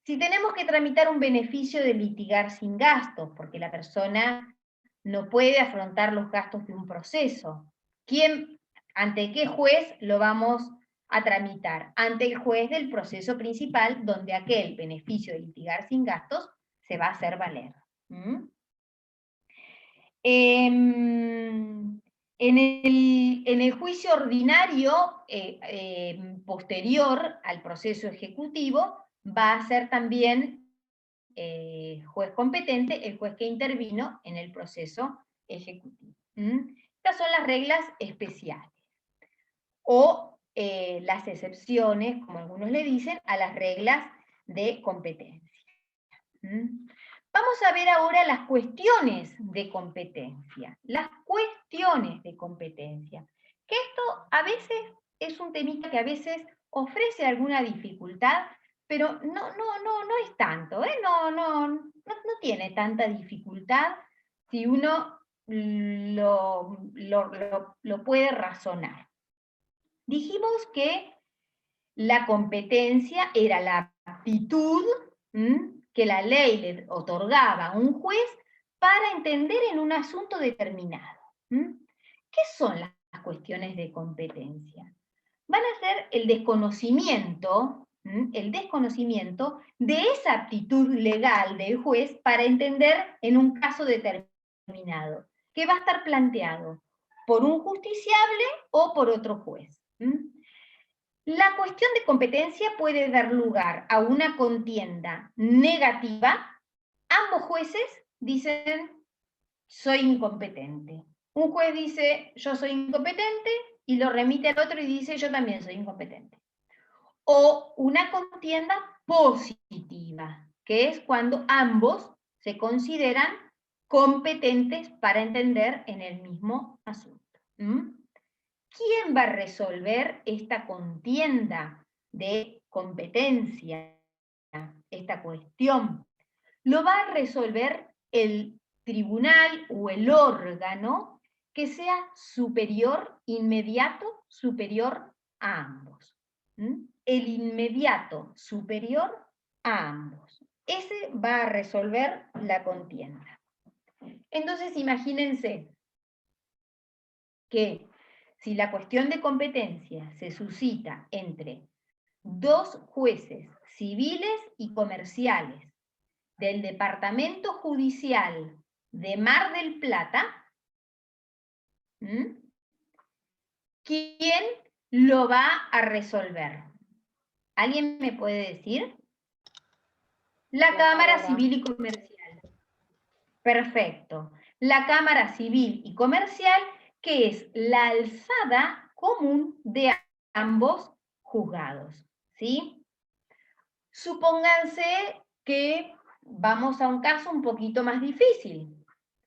Si tenemos que tramitar un beneficio de litigar sin gastos, porque la persona no puede afrontar los gastos de un proceso, ¿ante qué juez lo vamos a tramitar? Ante el juez del proceso principal, donde aquel beneficio de litigar sin gastos se va a hacer valer. En el juicio ordinario posterior al proceso ejecutivo va a ser también juez competente el juez que intervino en el proceso ejecutivo. Estas son las reglas especiales o las excepciones, como algunos le dicen, a las reglas de competencia. Vamos a ver ahora las cuestiones de competencia. Las cuestiones de competencia. Que esto a veces es un temita que a veces ofrece alguna dificultad, pero no es tanto, no tiene tanta dificultad si uno lo puede razonar. Dijimos que la competencia era la aptitud que la ley le otorgaba a un juez para entender en un asunto determinado. ¿Qué son las cuestiones de competencia? Van a ser el desconocimiento de esa aptitud legal del juez para entender en un caso determinado, que va a estar planteado por un justiciable o por otro juez. La cuestión de competencia puede dar lugar a una contienda negativa. Ambos jueces dicen, soy incompetente. Un juez dice, yo soy incompetente, y lo remite al otro y dice, yo también soy incompetente. O una contienda positiva, que es cuando ambos se consideran competentes para entender en el mismo asunto. ¿Quién va a resolver esta contienda de competencia, esta cuestión? Lo va a resolver el tribunal o el órgano que sea superior, inmediato, superior a ambos. El inmediato superior a ambos. Ese va a resolver la contienda. Entonces, imagínense que si la cuestión de competencia se suscita entre dos jueces civiles y comerciales del Departamento Judicial de Mar del Plata, ¿quién lo va a resolver? ¿Alguien me puede decir? La Cámara Civil y Comercial. Perfecto. La Cámara Civil y Comercial, que es la alzada común de ambos juzgados, ¿sí? Supónganse que vamos a un caso un poquito más difícil.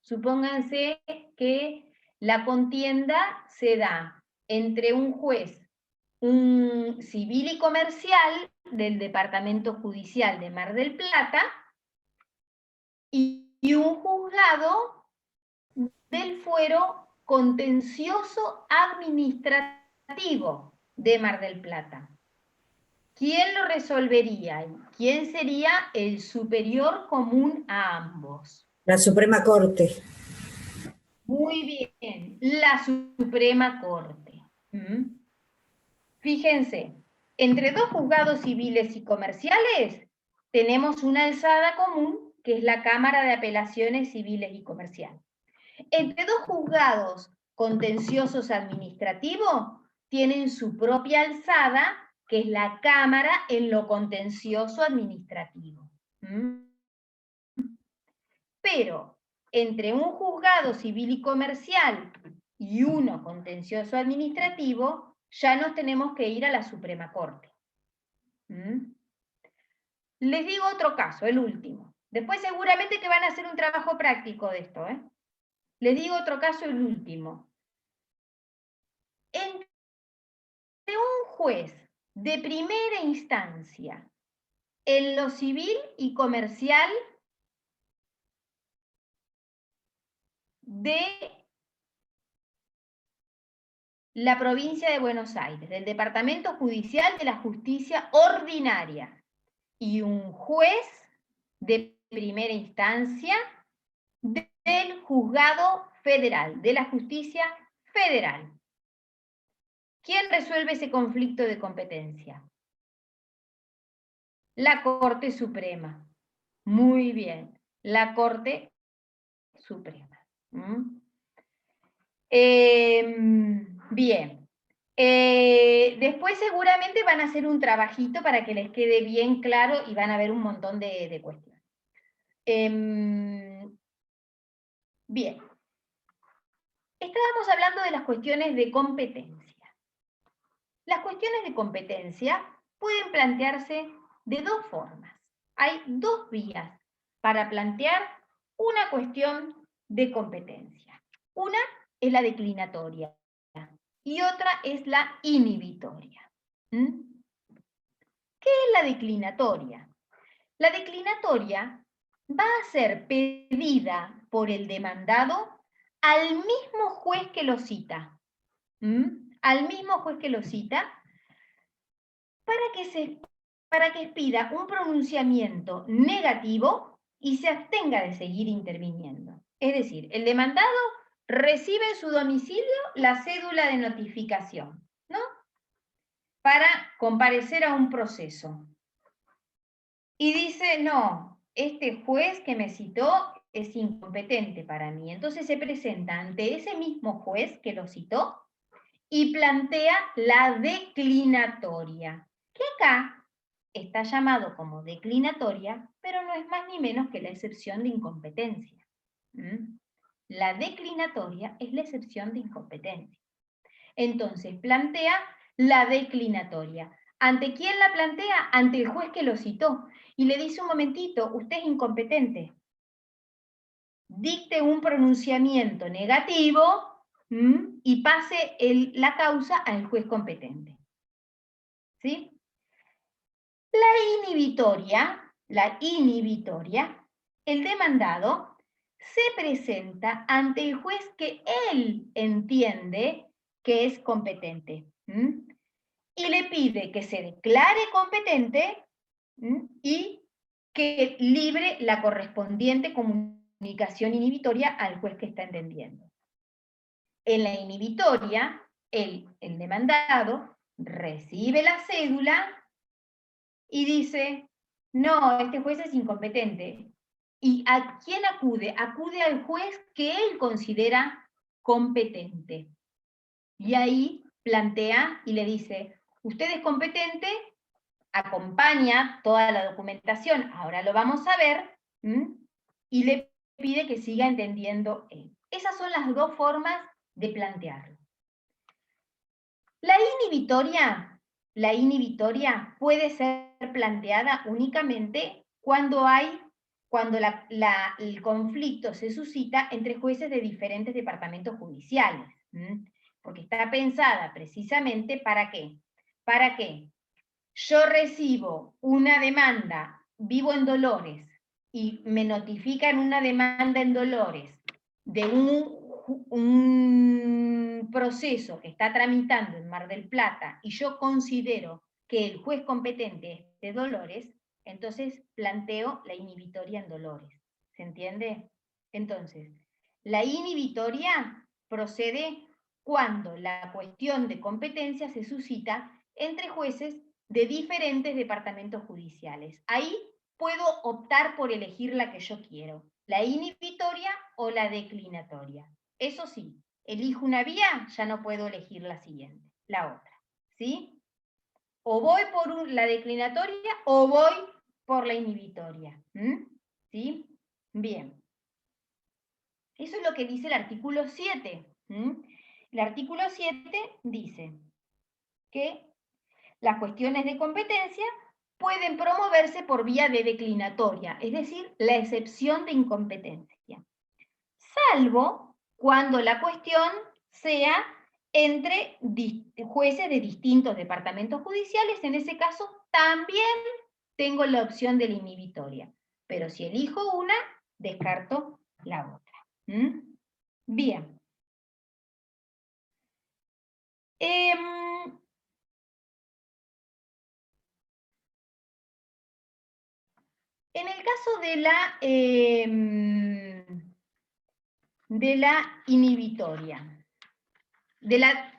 Supónganse que la contienda se da entre un juez, un civil y comercial del Departamento Judicial de Mar del Plata y un juzgado del fuero contencioso administrativo de Mar del Plata. ¿Quién lo resolvería? ¿Quién sería el superior común a ambos? La Suprema Corte. Muy bien, la Suprema Corte. Fíjense, entre dos juzgados civiles y comerciales tenemos una alzada común, que es la Cámara de Apelaciones Civiles y Comerciales. Entre dos juzgados contenciosos administrativos tienen su propia alzada, que es la Cámara en lo contencioso administrativo. Pero entre un juzgado civil y comercial y uno contencioso administrativo, ya nos tenemos que ir a la Suprema Corte. Les digo otro caso, el último. Después seguramente que van a hacer un trabajo práctico de esto, ¿eh? Les digo otro caso, el último. Entre un juez de primera instancia en lo civil y comercial de la provincia de Buenos Aires, del Departamento Judicial de la Justicia Ordinaria, y un juez de primera instancia del Juzgado Federal, de la Justicia Federal. ¿Quién resuelve ese conflicto de competencia? La Corte Suprema. Muy bien, la Corte Suprema. Bien. Después seguramente van a hacer un trabajito para que les quede bien claro y van a ver un montón de cuestiones. Bien. Estábamos hablando de las cuestiones de competencia. Las cuestiones de competencia pueden plantearse de dos formas. Hay dos vías para plantear una cuestión de competencia. Una es la declinatoria y otra es la inhibitoria. ¿Qué es la declinatoria? La declinatoria va a ser pedida por el demandado al mismo juez que lo cita. Al mismo juez que lo cita para que pida un pronunciamiento negativo y se abstenga de seguir interviniendo. Es decir, el demandado recibe en su domicilio la cédula de notificación, ¿no? Para comparecer a un proceso. Y dice, no, este juez que me citó es incompetente para mí. Entonces se presenta ante ese mismo juez que lo citó y plantea la declinatoria, que acá está llamado como declinatoria, pero no es más ni menos que la excepción de incompetencia. La declinatoria es la excepción de incompetencia. Entonces, plantea la declinatoria. ¿Ante quién la plantea? Ante el juez que lo citó. Y le dice un momentito, usted es incompetente. Dicte un pronunciamiento negativo y pase la causa al juez competente. ¿Sí? La inhibitoria, el demandado se presenta ante el juez que él entiende que es competente y le pide que se declare competente y que libre la correspondiente comunicación inhibitoria al juez que está entendiendo. En la inhibitoria, el demandado recibe la cédula y dice, no, este juez es incompetente. ¿Y a quién acude? Acude al juez que él considera competente. Y ahí plantea y le dice, usted es competente acompaña toda la documentación, ahora lo vamos a ver, y le pide que siga entendiendo él. Esas son las dos formas de plantearlo. La inhibitoria puede ser planteada únicamente cuando el conflicto se suscita entre jueces de diferentes departamentos judiciales, porque está pensada precisamente ¿para qué? Para que yo recibo una demanda, vivo en Dolores, y me notifican una demanda en Dolores de un proceso que está tramitando en Mar del Plata, y yo considero que el juez competente es de Dolores, entonces planteo la inhibitoria en Dolores. ¿Se entiende? Entonces, la inhibitoria procede cuando la cuestión de competencia se suscita entre jueces de diferentes departamentos judiciales. Ahí puedo optar por elegir la que yo quiero, la inhibitoria o la declinatoria. Eso sí, elijo una vía, ya no puedo elegir la siguiente, la otra. ¿Sí? O voy por la declinatoria o voy por la inhibitoria. ¿Sí? Bien. Eso es lo que dice el artículo 7. El artículo 7 dice que las cuestiones de competencia pueden promoverse por vía de declinatoria, es decir, la excepción de incompetencia, salvo cuando la cuestión sea entre jueces de distintos departamentos judiciales. En ese caso también tengo la opción de la inhibitoria, pero si elijo una, descarto la otra. Bien. En el caso de la inhibitoria,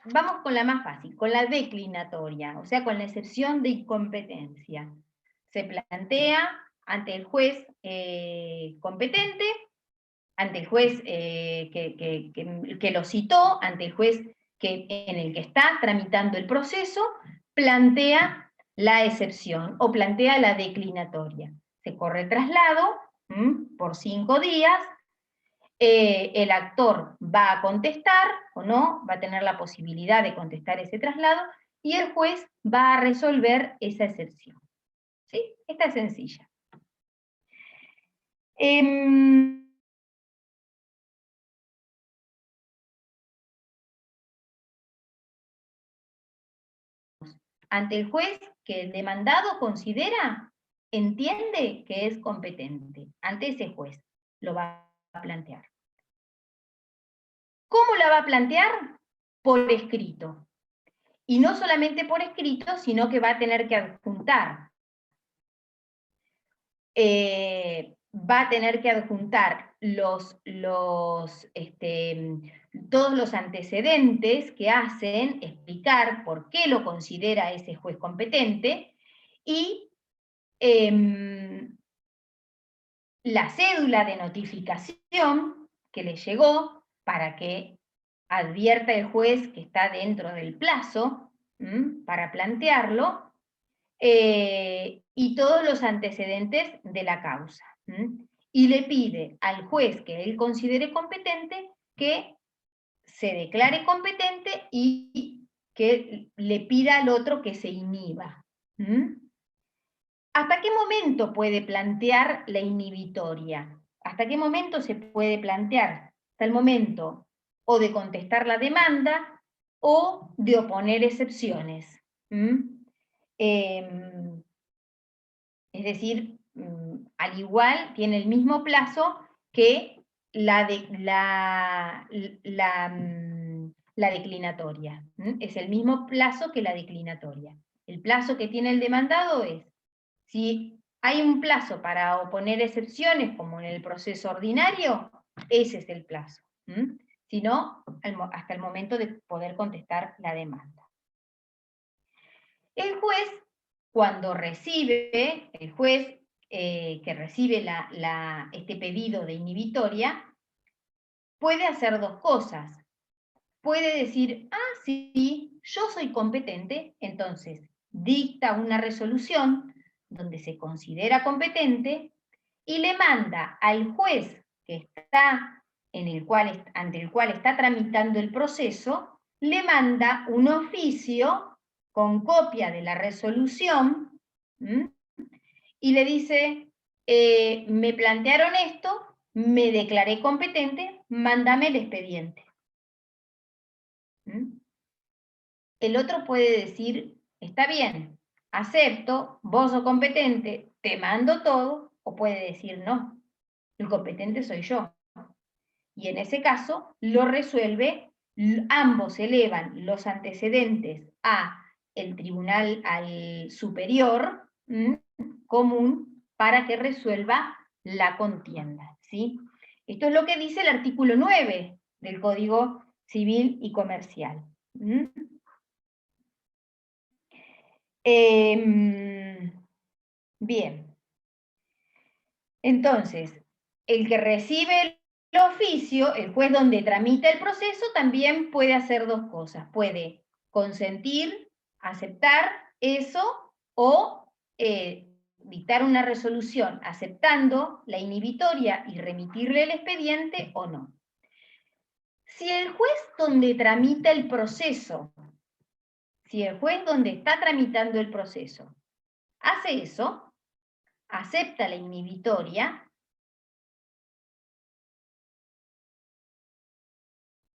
vamos con la más fácil, con la declinatoria, o sea, con la excepción de incompetencia. Se plantea ante el juez competente, ante el juez que lo citó, ante el juez en el que está tramitando el proceso, plantea la excepción o plantea la declinatoria. Se corre traslado por 5 días, el actor va a contestar o no, va a tener la posibilidad de contestar ese traslado, y el juez va a resolver esa excepción. ¿Sí? Esta es sencilla. Ante el juez que el demandado entiende que es competente. Ante ese juez lo va a plantear. ¿Cómo la va a plantear? Por escrito. Y no solamente por escrito, sino que va a tener que adjuntar. Todos los antecedentes que hacen explicar por qué lo considera ese juez competente, y la cédula de notificación que le llegó para que advierta el juez que está dentro del plazo para plantearlo, y todos los antecedentes de la causa. Y le pide al juez que él considere competente que se declare competente y que le pida al otro que se inhiba. ¿Hasta qué momento puede plantear la inhibitoria? ¿Hasta qué momento se puede plantear? Hasta el momento o de contestar la demanda o de oponer excepciones. Es decir, al igual tiene el mismo plazo que la declinatoria. Es el mismo plazo que la declinatoria. El plazo que tiene el demandado es, si hay un plazo para oponer excepciones, como en el proceso ordinario, ese es el plazo. Si no, hasta el momento de poder contestar la demanda. El juez, cuando recibe, que recibe este pedido de inhibitoria, puede hacer dos cosas. Puede decir, sí, yo soy competente, entonces dicta una resolución donde se considera competente y le manda al juez que está ante el cual está tramitando el proceso, le manda un oficio con copia de la resolución, y le dice, me plantearon esto, me declaré competente, mándame el expediente. El otro puede decir, está bien, acepto, vos sos competente, te mando todo, o puede decir, no, el competente soy yo. Y en ese caso lo resuelve, ambos elevan los antecedentes a el tribunal, al superior común, para que resuelva la contienda, ¿sí? Esto es lo que dice el artículo 9 del Código Civil y Comercial. Bien. Entonces, el que recibe el oficio, el juez donde tramita el proceso, también puede hacer dos cosas. Puede consentir, aceptar eso, o dictar una resolución aceptando la inhibitoria y remitirle el expediente o no. Si el juez donde tramita el proceso, si el juez donde está tramitando el proceso hace eso, acepta la inhibitoria,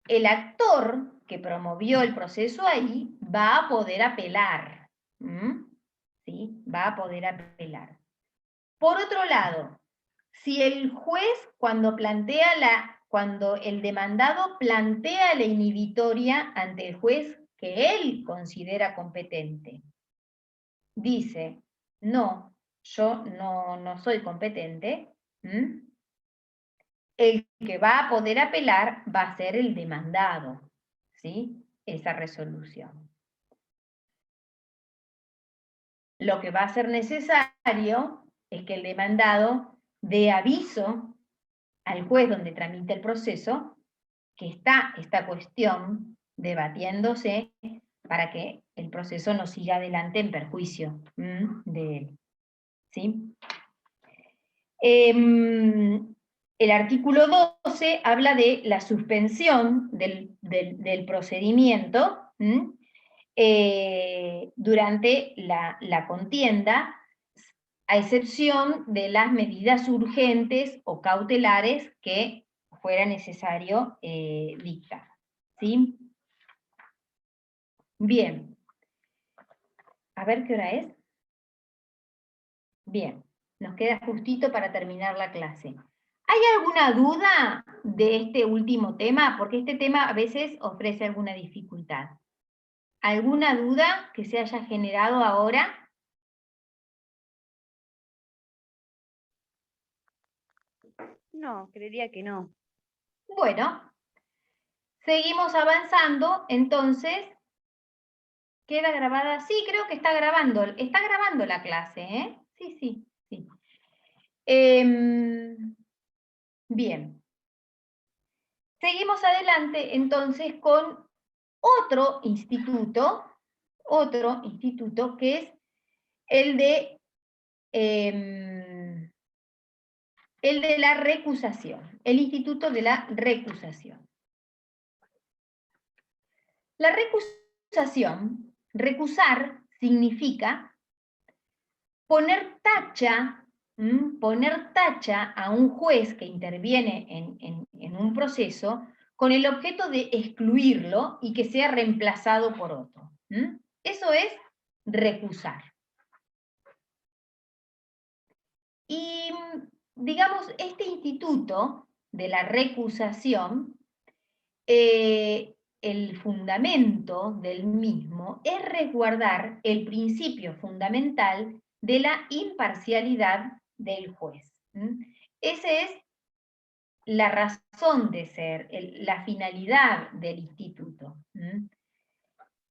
el actor que promovió el proceso ahí va a poder apelar. ¿Sí? Va a poder apelar. Por otro lado, si el juez cuando el demandado plantea la inhibitoria ante el juez que él considera competente, dice, no, yo no soy competente, el que va a poder apelar va a ser el demandado, ¿sí? Esa resolución. Lo que va a ser necesario es que el demandado dé aviso al juez donde tramite el proceso que está esta cuestión debatiéndose para que el proceso no siga adelante en perjuicio de él, ¿sí? El artículo 12 habla de la suspensión del procedimiento durante la contienda, a excepción de las medidas urgentes o cautelares que fuera necesario dictar. ¿Sí? Bien. A ver qué hora es. Bien. Nos queda justito para terminar la clase. ¿Hay alguna duda de este último tema? Porque este tema a veces ofrece alguna dificultad. ¿Alguna duda que se haya generado ahora? No, creería que no. Bueno, seguimos avanzando, entonces, ¿queda grabada? Sí, creo que está grabando la clase, ¿eh? Sí. Bien. Seguimos adelante, entonces, con otro instituto que es el de la recusación, el instituto de la recusación. La recusación, recusar, significa poner tacha a un juez que interviene en un proceso con el objeto de excluirlo y que sea reemplazado por otro. Eso es recusar. Y, digamos, este instituto de la recusación, el fundamento del mismo es resguardar el principio fundamental de la imparcialidad del juez. Esa es la razón de ser, la finalidad del instituto.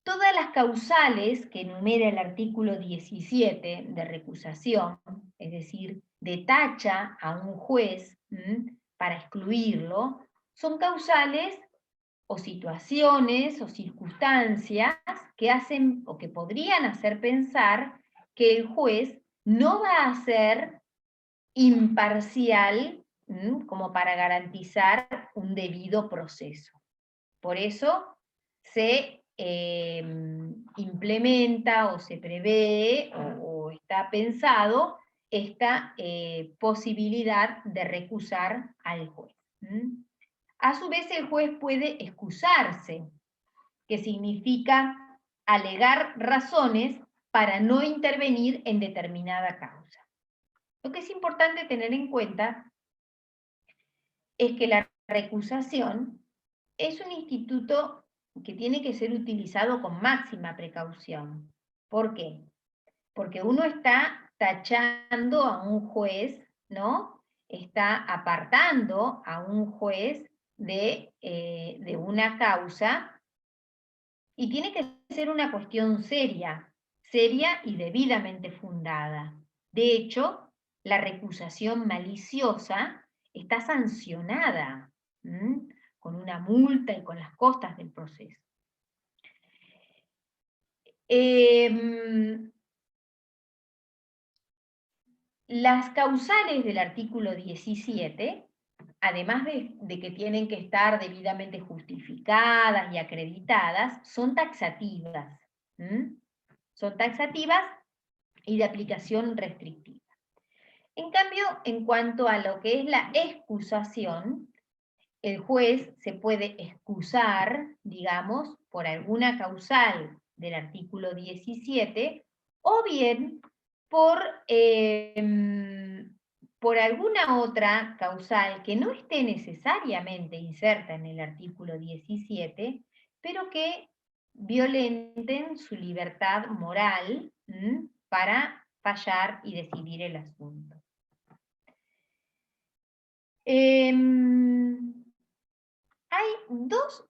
Todas las causales que enumera el artículo 17 de recusación, es decir, de tacha a un juez para excluirlo, son causales o situaciones o circunstancias que hacen o que podrían hacer pensar que el juez no va a ser imparcial como para garantizar un debido proceso. Por eso se implementa o se prevé o está pensado esta posibilidad de recusar al juez. A su vez, el juez puede excusarse, que significa alegar razones para no intervenir en determinada causa. Lo que es importante tener en cuenta es que la recusación es un instituto que tiene que ser utilizado con máxima precaución. ¿Por qué? Porque uno está tachando a un juez, ¿no? Está apartando a un juez de una causa, y tiene que ser una cuestión seria y debidamente fundada. De hecho, la recusación maliciosa está sancionada con una multa y con las costas del proceso. Las causales del artículo 17, además de que tienen que estar debidamente justificadas y acreditadas, son taxativas. Son taxativas y de aplicación restrictiva. En cambio, en cuanto a lo que es la excusación, el juez se puede excusar, digamos, por alguna causal del artículo 17, o bien por alguna otra causal que no esté necesariamente inserta en el artículo 17, pero que violenten su libertad moral para fallar y decidir el asunto. Hay dos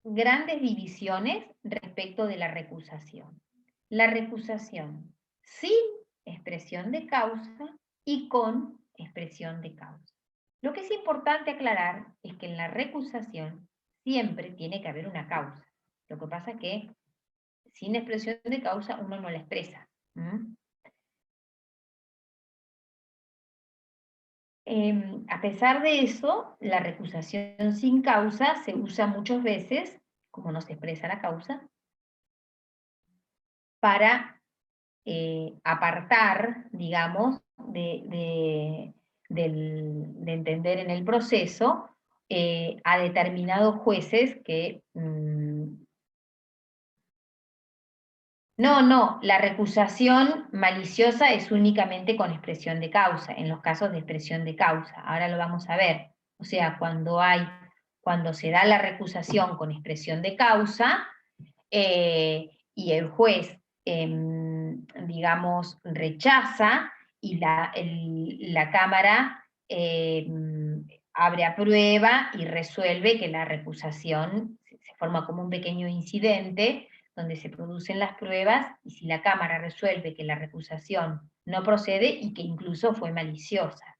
grandes divisiones respecto de la recusación. La recusación sin expresión de causa y con expresión de causa. Lo que es importante aclarar es que en la recusación siempre tiene que haber una causa. Lo que pasa es que sin expresión de causa uno no la expresa. A pesar de eso, la recusación sin causa se usa muchas veces, como no se expresa la causa, para apartar, digamos, de entender en el proceso a determinados jueces que... No, la recusación maliciosa es únicamente con expresión de causa, en los casos de expresión de causa. Ahora lo vamos a ver. O sea, cuando se da la recusación con expresión de causa y el juez, digamos, rechaza y la Cámara abre a prueba y resuelve que la recusación se forma como un pequeño incidente donde se producen las pruebas, y si la Cámara resuelve que la recusación no procede y que incluso fue maliciosa.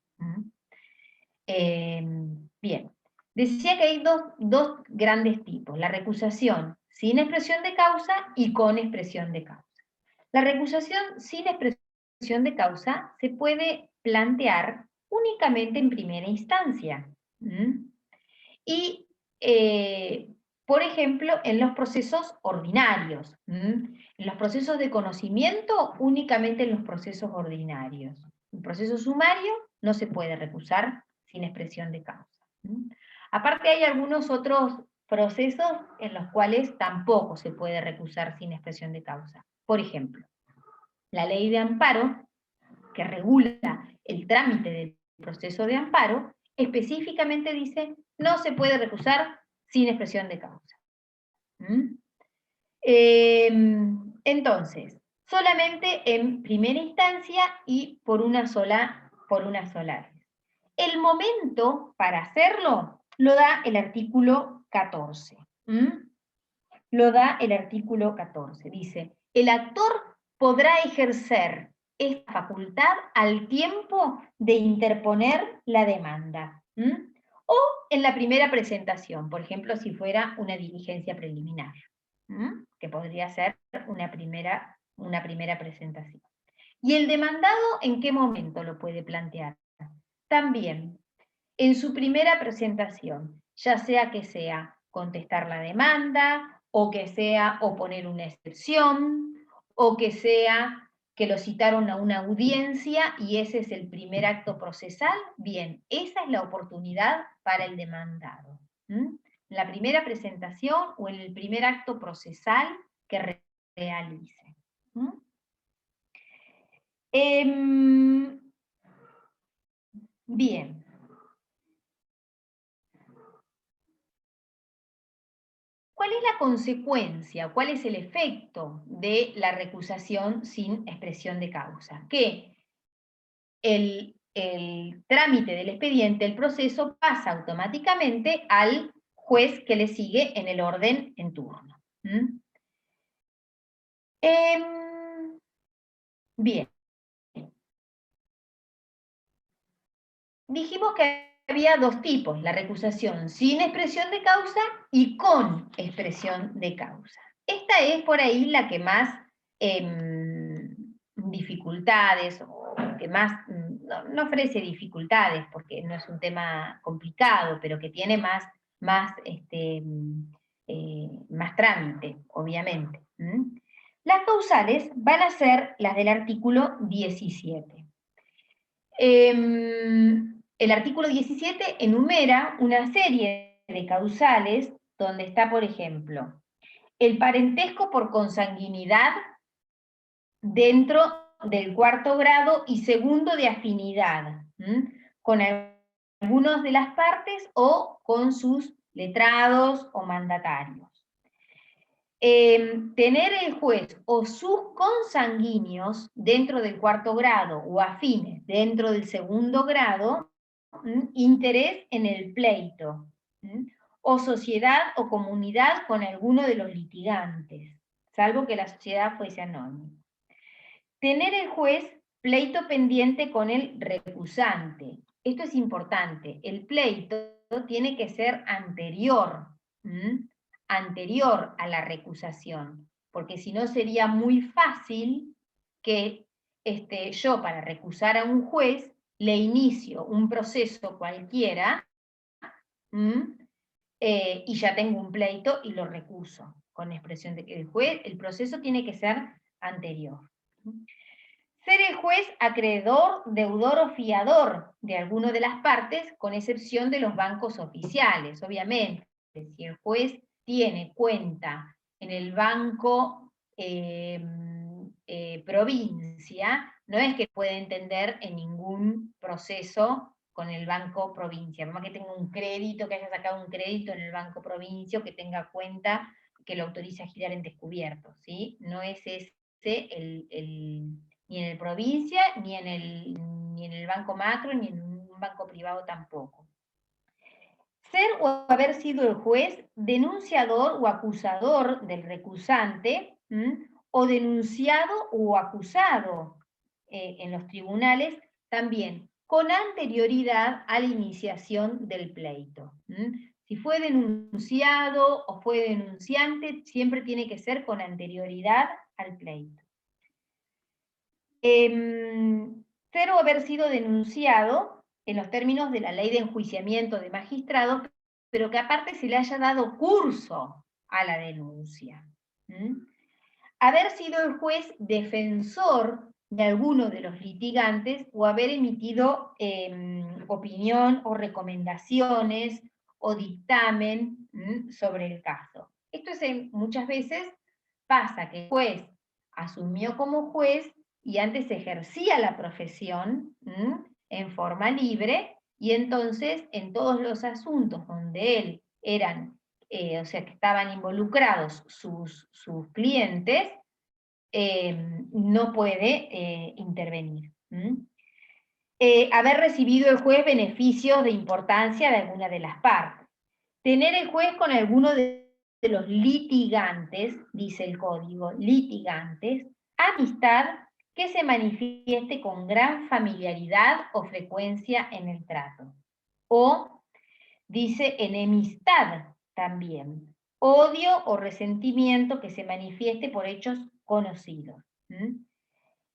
Bien, decía que hay dos grandes tipos, la recusación sin expresión de causa y con expresión de causa. La recusación sin expresión de causa se puede plantear únicamente en primera instancia. Y por ejemplo, en los procesos ordinarios. En los procesos de conocimiento, únicamente en los procesos ordinarios. En proceso sumario no se puede recusar sin expresión de causa. Aparte hay algunos otros procesos en los cuales tampoco se puede recusar sin expresión de causa. Por ejemplo, la ley de amparo, que regula el trámite del proceso de amparo, específicamente dice no se puede recusar sin expresión de causa. Entonces, solamente en primera instancia y por una sola vez. El momento para hacerlo lo da el artículo 14. Lo da el artículo 14. Dice, el actor podrá ejercer esta facultad al tiempo de interponer la demanda. o en la primera presentación, por ejemplo, si fuera una diligencia preliminar, que podría ser una primera presentación. ¿Y el demandado en qué momento lo puede plantear? También en su primera presentación, ya sea que sea contestar la demanda, o que sea oponer una excepción, o que sea que lo citaron a una audiencia y ese es el primer acto procesal, bien, esa es la oportunidad para el demandado. En la primera presentación o en el primer acto procesal que realice. Bien. ¿Cuál es la consecuencia? ¿Cuál es el efecto de la recusación sin expresión de causa? Que el trámite del expediente, el proceso, pasa automáticamente al juez que le sigue en el orden en turno. Bien. Dijimos que había dos tipos, la recusación sin expresión de causa y con expresión de causa. Esta es por ahí la que más dificultades, o que más, no ofrece dificultades, porque no es un tema complicado, pero que tiene más trámite, obviamente. Las causales van a ser las del artículo 17. El artículo 17 enumera una serie de causales donde está, por ejemplo, el parentesco por consanguinidad dentro del cuarto grado y segundo de afinidad, con algunas de las partes o con sus letrados o mandatarios. Tener el juez o sus consanguíneos dentro del cuarto grado o afines dentro del segundo grado, interés en el pleito, o sociedad o comunidad con alguno de los litigantes, salvo que la sociedad fuese anónima. Tener el juez pleito pendiente con el recusante. Esto es importante, el pleito tiene que ser anterior a la recusación, porque si no sería muy fácil que yo para recusar a un juez le inicio un proceso cualquiera y ya tengo un pleito y lo recuso con expresión de que el proceso tiene que ser anterior. Ser el juez acreedor, deudor o fiador de alguno de las partes, con excepción de los bancos oficiales, obviamente. Si el juez tiene cuenta en el banco provincia, no es que puede entender en ningún proceso con el banco provincia, más que tenga un crédito, que haya sacado un crédito en el banco provincia, o que tenga cuenta que lo autoriza a girar en descubierto, ¿sí? No es ese ni en el provincia, ni en el banco macro, ni en un banco privado tampoco. Ser o haber sido el juez denunciador o acusador del recusante, o denunciado o acusado en los tribunales, también con anterioridad a la iniciación del pleito. Si fue denunciado o fue denunciante, siempre tiene que ser con anterioridad al pleito. Ser o haber sido denunciado en los términos de la ley de enjuiciamiento de magistrados, pero que aparte se le haya dado curso a la denuncia. Haber sido el juez defensor de alguno de los litigantes o haber emitido opinión o recomendaciones o dictamen sobre el caso. Esto es, muchas veces pasa que el juez asumió como juez y antes ejercía la profesión en forma libre, y entonces en todos los asuntos donde él eran, o sea, que estaban involucrados sus clientes, no puede intervenir. Haber recibido el juez beneficios de importancia de alguna de las partes. Tener el juez con alguno de los litigantes, dice el código, litigantes, amistad que se manifieste con gran familiaridad o frecuencia en el trato. O Dice enemistad también. Odio o resentimiento que se manifieste por hechos conocidos.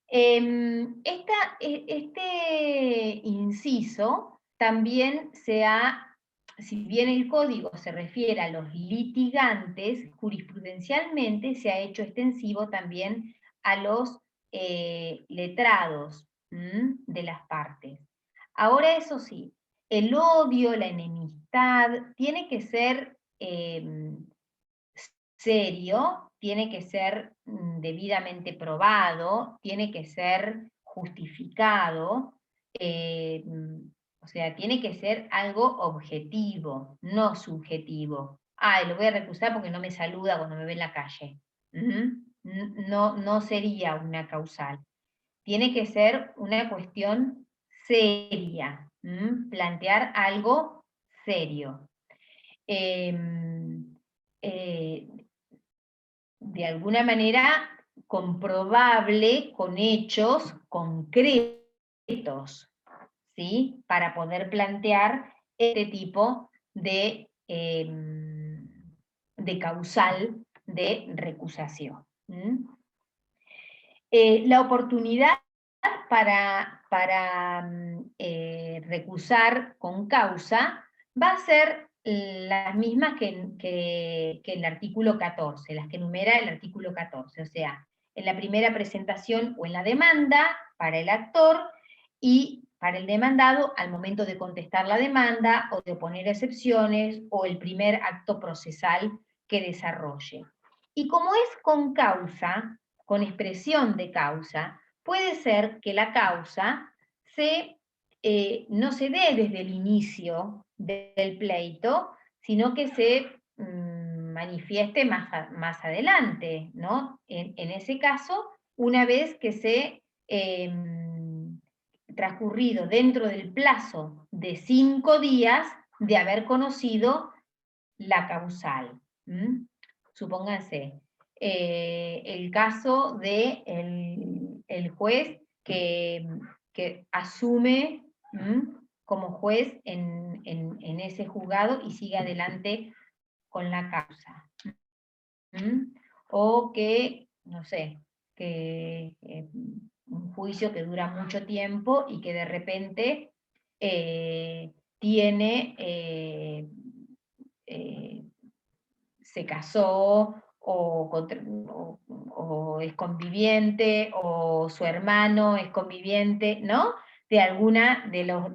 Este inciso también si bien el código se refiere a los litigantes, jurisprudencialmente se ha hecho extensivo también a los letrados de las partes. Ahora, eso sí, el odio, la enemistad, tiene que ser serio, tiene que ser debidamente probado, tiene que ser justificado, o sea, tiene que ser algo objetivo, no subjetivo. Ay, lo voy a recusar porque no me saluda cuando me ve en la calle. No, no sería una causal. Tiene que ser una cuestión seria, plantear algo serio. De alguna manera comprobable con hechos concretos, ¿sí? Para poder plantear este tipo de causal de recusación. La oportunidad para recusar con causa va a ser las mismas que el artículo 14, las que enumera el artículo 14, o sea, en la primera presentación o en la demanda para el actor y para el demandado al momento de contestar la demanda o de oponer excepciones o el primer acto procesal que desarrolle. Y como es con causa, con expresión de causa, puede ser que la causa no se dé desde el inicio del pleito, sino que se manifieste más adelante, ¿no? En ese caso, una vez que se transcurrido dentro del plazo de 5 días de haber conocido la causal. Supónganse, el caso de el juez que asume como juez en ese juzgado y sigue adelante con la causa. O que, no sé, que un juicio que dura mucho tiempo y que de repente se casó o es conviviente, o su hermano es conviviente, ¿no? De alguna de los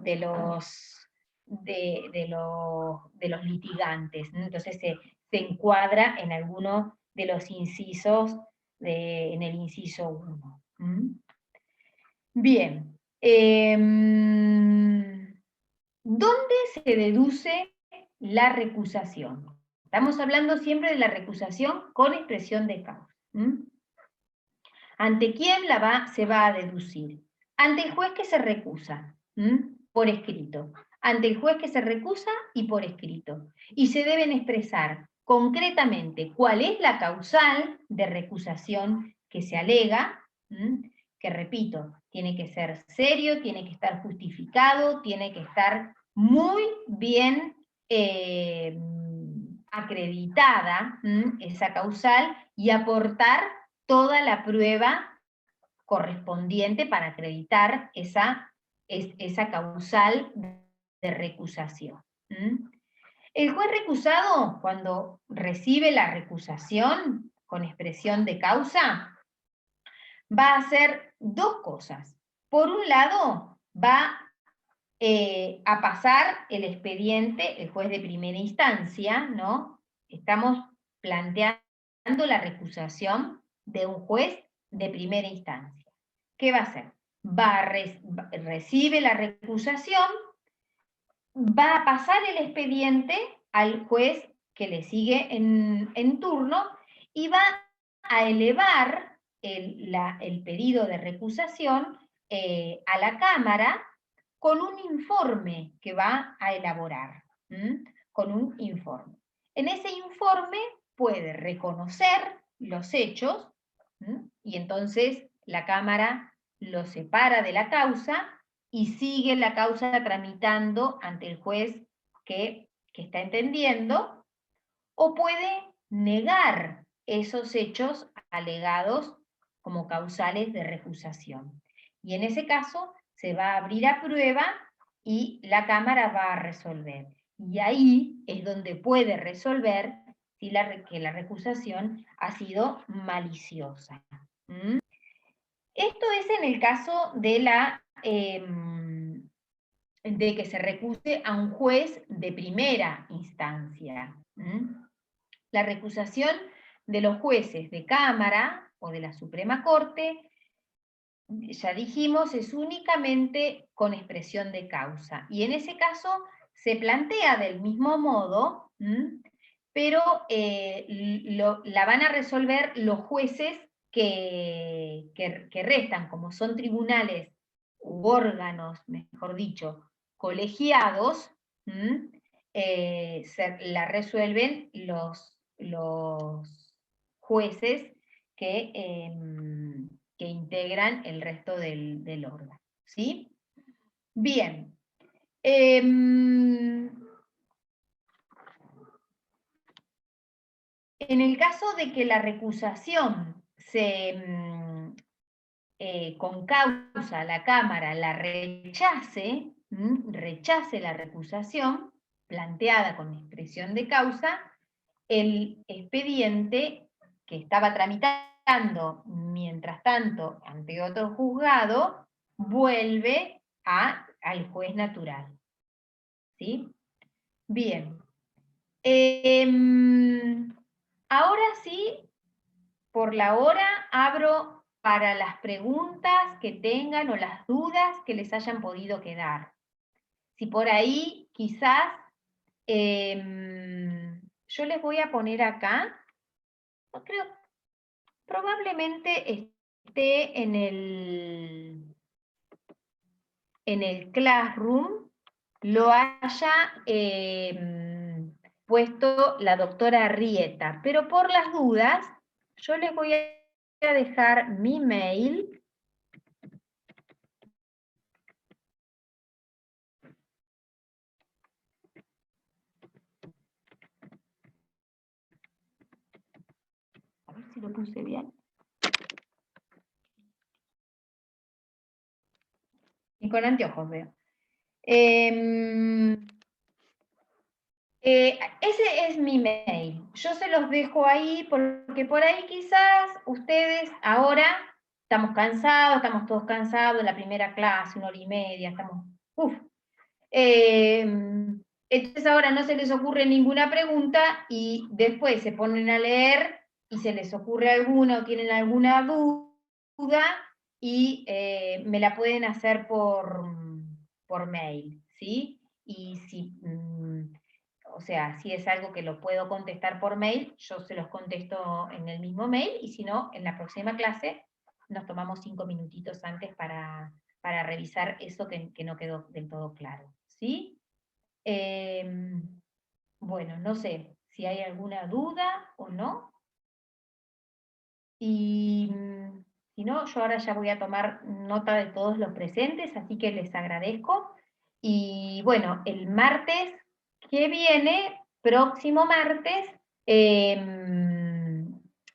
litigantes, ¿no? Entonces se encuadra en alguno de los incisos, en el inciso 1. Bien. ¿Dónde se deduce la recusación? Estamos hablando siempre de la recusación con expresión de causa. ¿Ante quién se va a deducir? Ante el juez que se recusa, por escrito. Ante el juez que se recusa y por escrito. Y se deben expresar concretamente cuál es la causal de recusación que se alega, que repito, tiene que ser serio, tiene que estar justificado, tiene que estar muy bien acreditada esa causal y aportar toda la prueba correspondiente para acreditar esa causal de recusación. El juez recusado, cuando recibe la recusación con expresión de causa, va a hacer dos cosas. Por un lado, va a pasar el expediente, el juez de primera instancia, ¿no? Estamos planteando la recusación de un juez de primera instancia. ¿Qué va a hacer? Recibe la recusación, va a pasar el expediente al juez que le sigue en turno y va a elevar el pedido de recusación a la Cámara con un informe que va a elaborar, con un informe. En ese informe puede reconocer los hechos, y entonces la Cámara lo separa de la causa y sigue la causa tramitando ante el juez que que está entendiendo, o puede negar esos hechos alegados como causales de recusación. Y en ese caso se va a abrir a prueba y la Cámara va a resolver. Y ahí es donde puede resolver si que la recusación ha sido maliciosa. ¿Mm? Esto es en el caso de de que se recuse a un juez de primera instancia. ¿Mm? La recusación de los jueces de Cámara o de la Suprema Corte, ya dijimos, es únicamente con expresión de causa. Y en ese caso se plantea del mismo modo, pero la van a resolver los jueces que restan, como son tribunales u órganos, mejor dicho, colegiados, la resuelven los jueces que integran el resto del órgano. ¿Sí? Bien. En el caso de que la recusación con causa la Cámara la rechace, rechace la recusación planteada con expresión de causa, el expediente que estaba tramitando mientras tanto ante otro juzgado vuelve al juez natural. ¿Sí? Bien. Ahora sí, por la hora, abro para las preguntas que tengan o las dudas que les hayan podido quedar. Si por ahí quizás yo les voy a poner acá, no creo, probablemente esté en el Classroom, lo haya puesto la doctora Arrieta, pero por las dudas, yo les voy a dejar mi mail. A ver si lo puse bien. Y con anteojos veo. Ese es mi mail. Yo se los dejo ahí porque por ahí quizás ustedes ahora estamos cansados, estamos todos cansados, la primera clase, 1 hora y media, estamos... entonces ahora no se les ocurre ninguna pregunta y después se ponen a leer y se les ocurre alguna o tienen alguna duda y me la pueden hacer por mail, ¿sí? Y si, o sea, si es algo que lo puedo contestar por mail, yo se los contesto en el mismo mail, y si no, en la próxima clase nos tomamos 5 minutitos antes para revisar eso que no quedó del todo claro, ¿sí? Bueno, no sé si hay alguna duda o no. Y si no, yo ahora ya voy a tomar nota de todos los presentes, así que les agradezco. Y bueno, el martes que viene, próximo martes,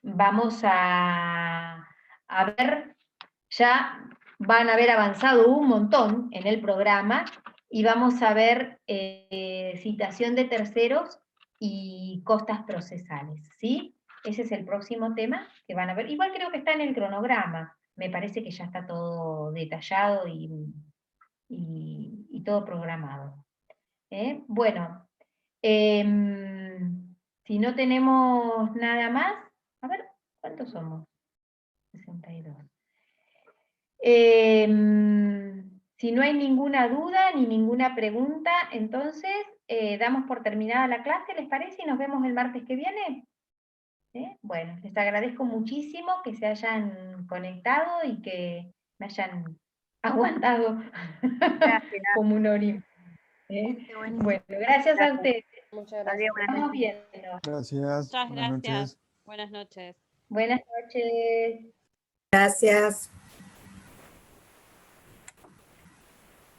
vamos a ver, ya van a haber avanzado un montón en el programa y vamos a ver citación de terceros y costas procesales, ¿sí? Ese es el próximo tema que van a ver. Igual creo que está en el cronograma, me parece que ya está todo detallado y todo programado. Bueno, si no tenemos nada más, a ver, ¿cuántos somos? 62. Si no hay ninguna duda ni ninguna pregunta, entonces damos por terminada la clase, ¿les parece? Y nos vemos el martes que viene. Bueno, les agradezco muchísimo que se hayan conectado y que me hayan aguantado Gracias. como un orín. Bueno, gracias a ustedes. Muchas Adiós, gracias. Estamos viendo. Gracias. Muchas Buenas gracias. noches. Buenas noches. Buenas noches. Gracias.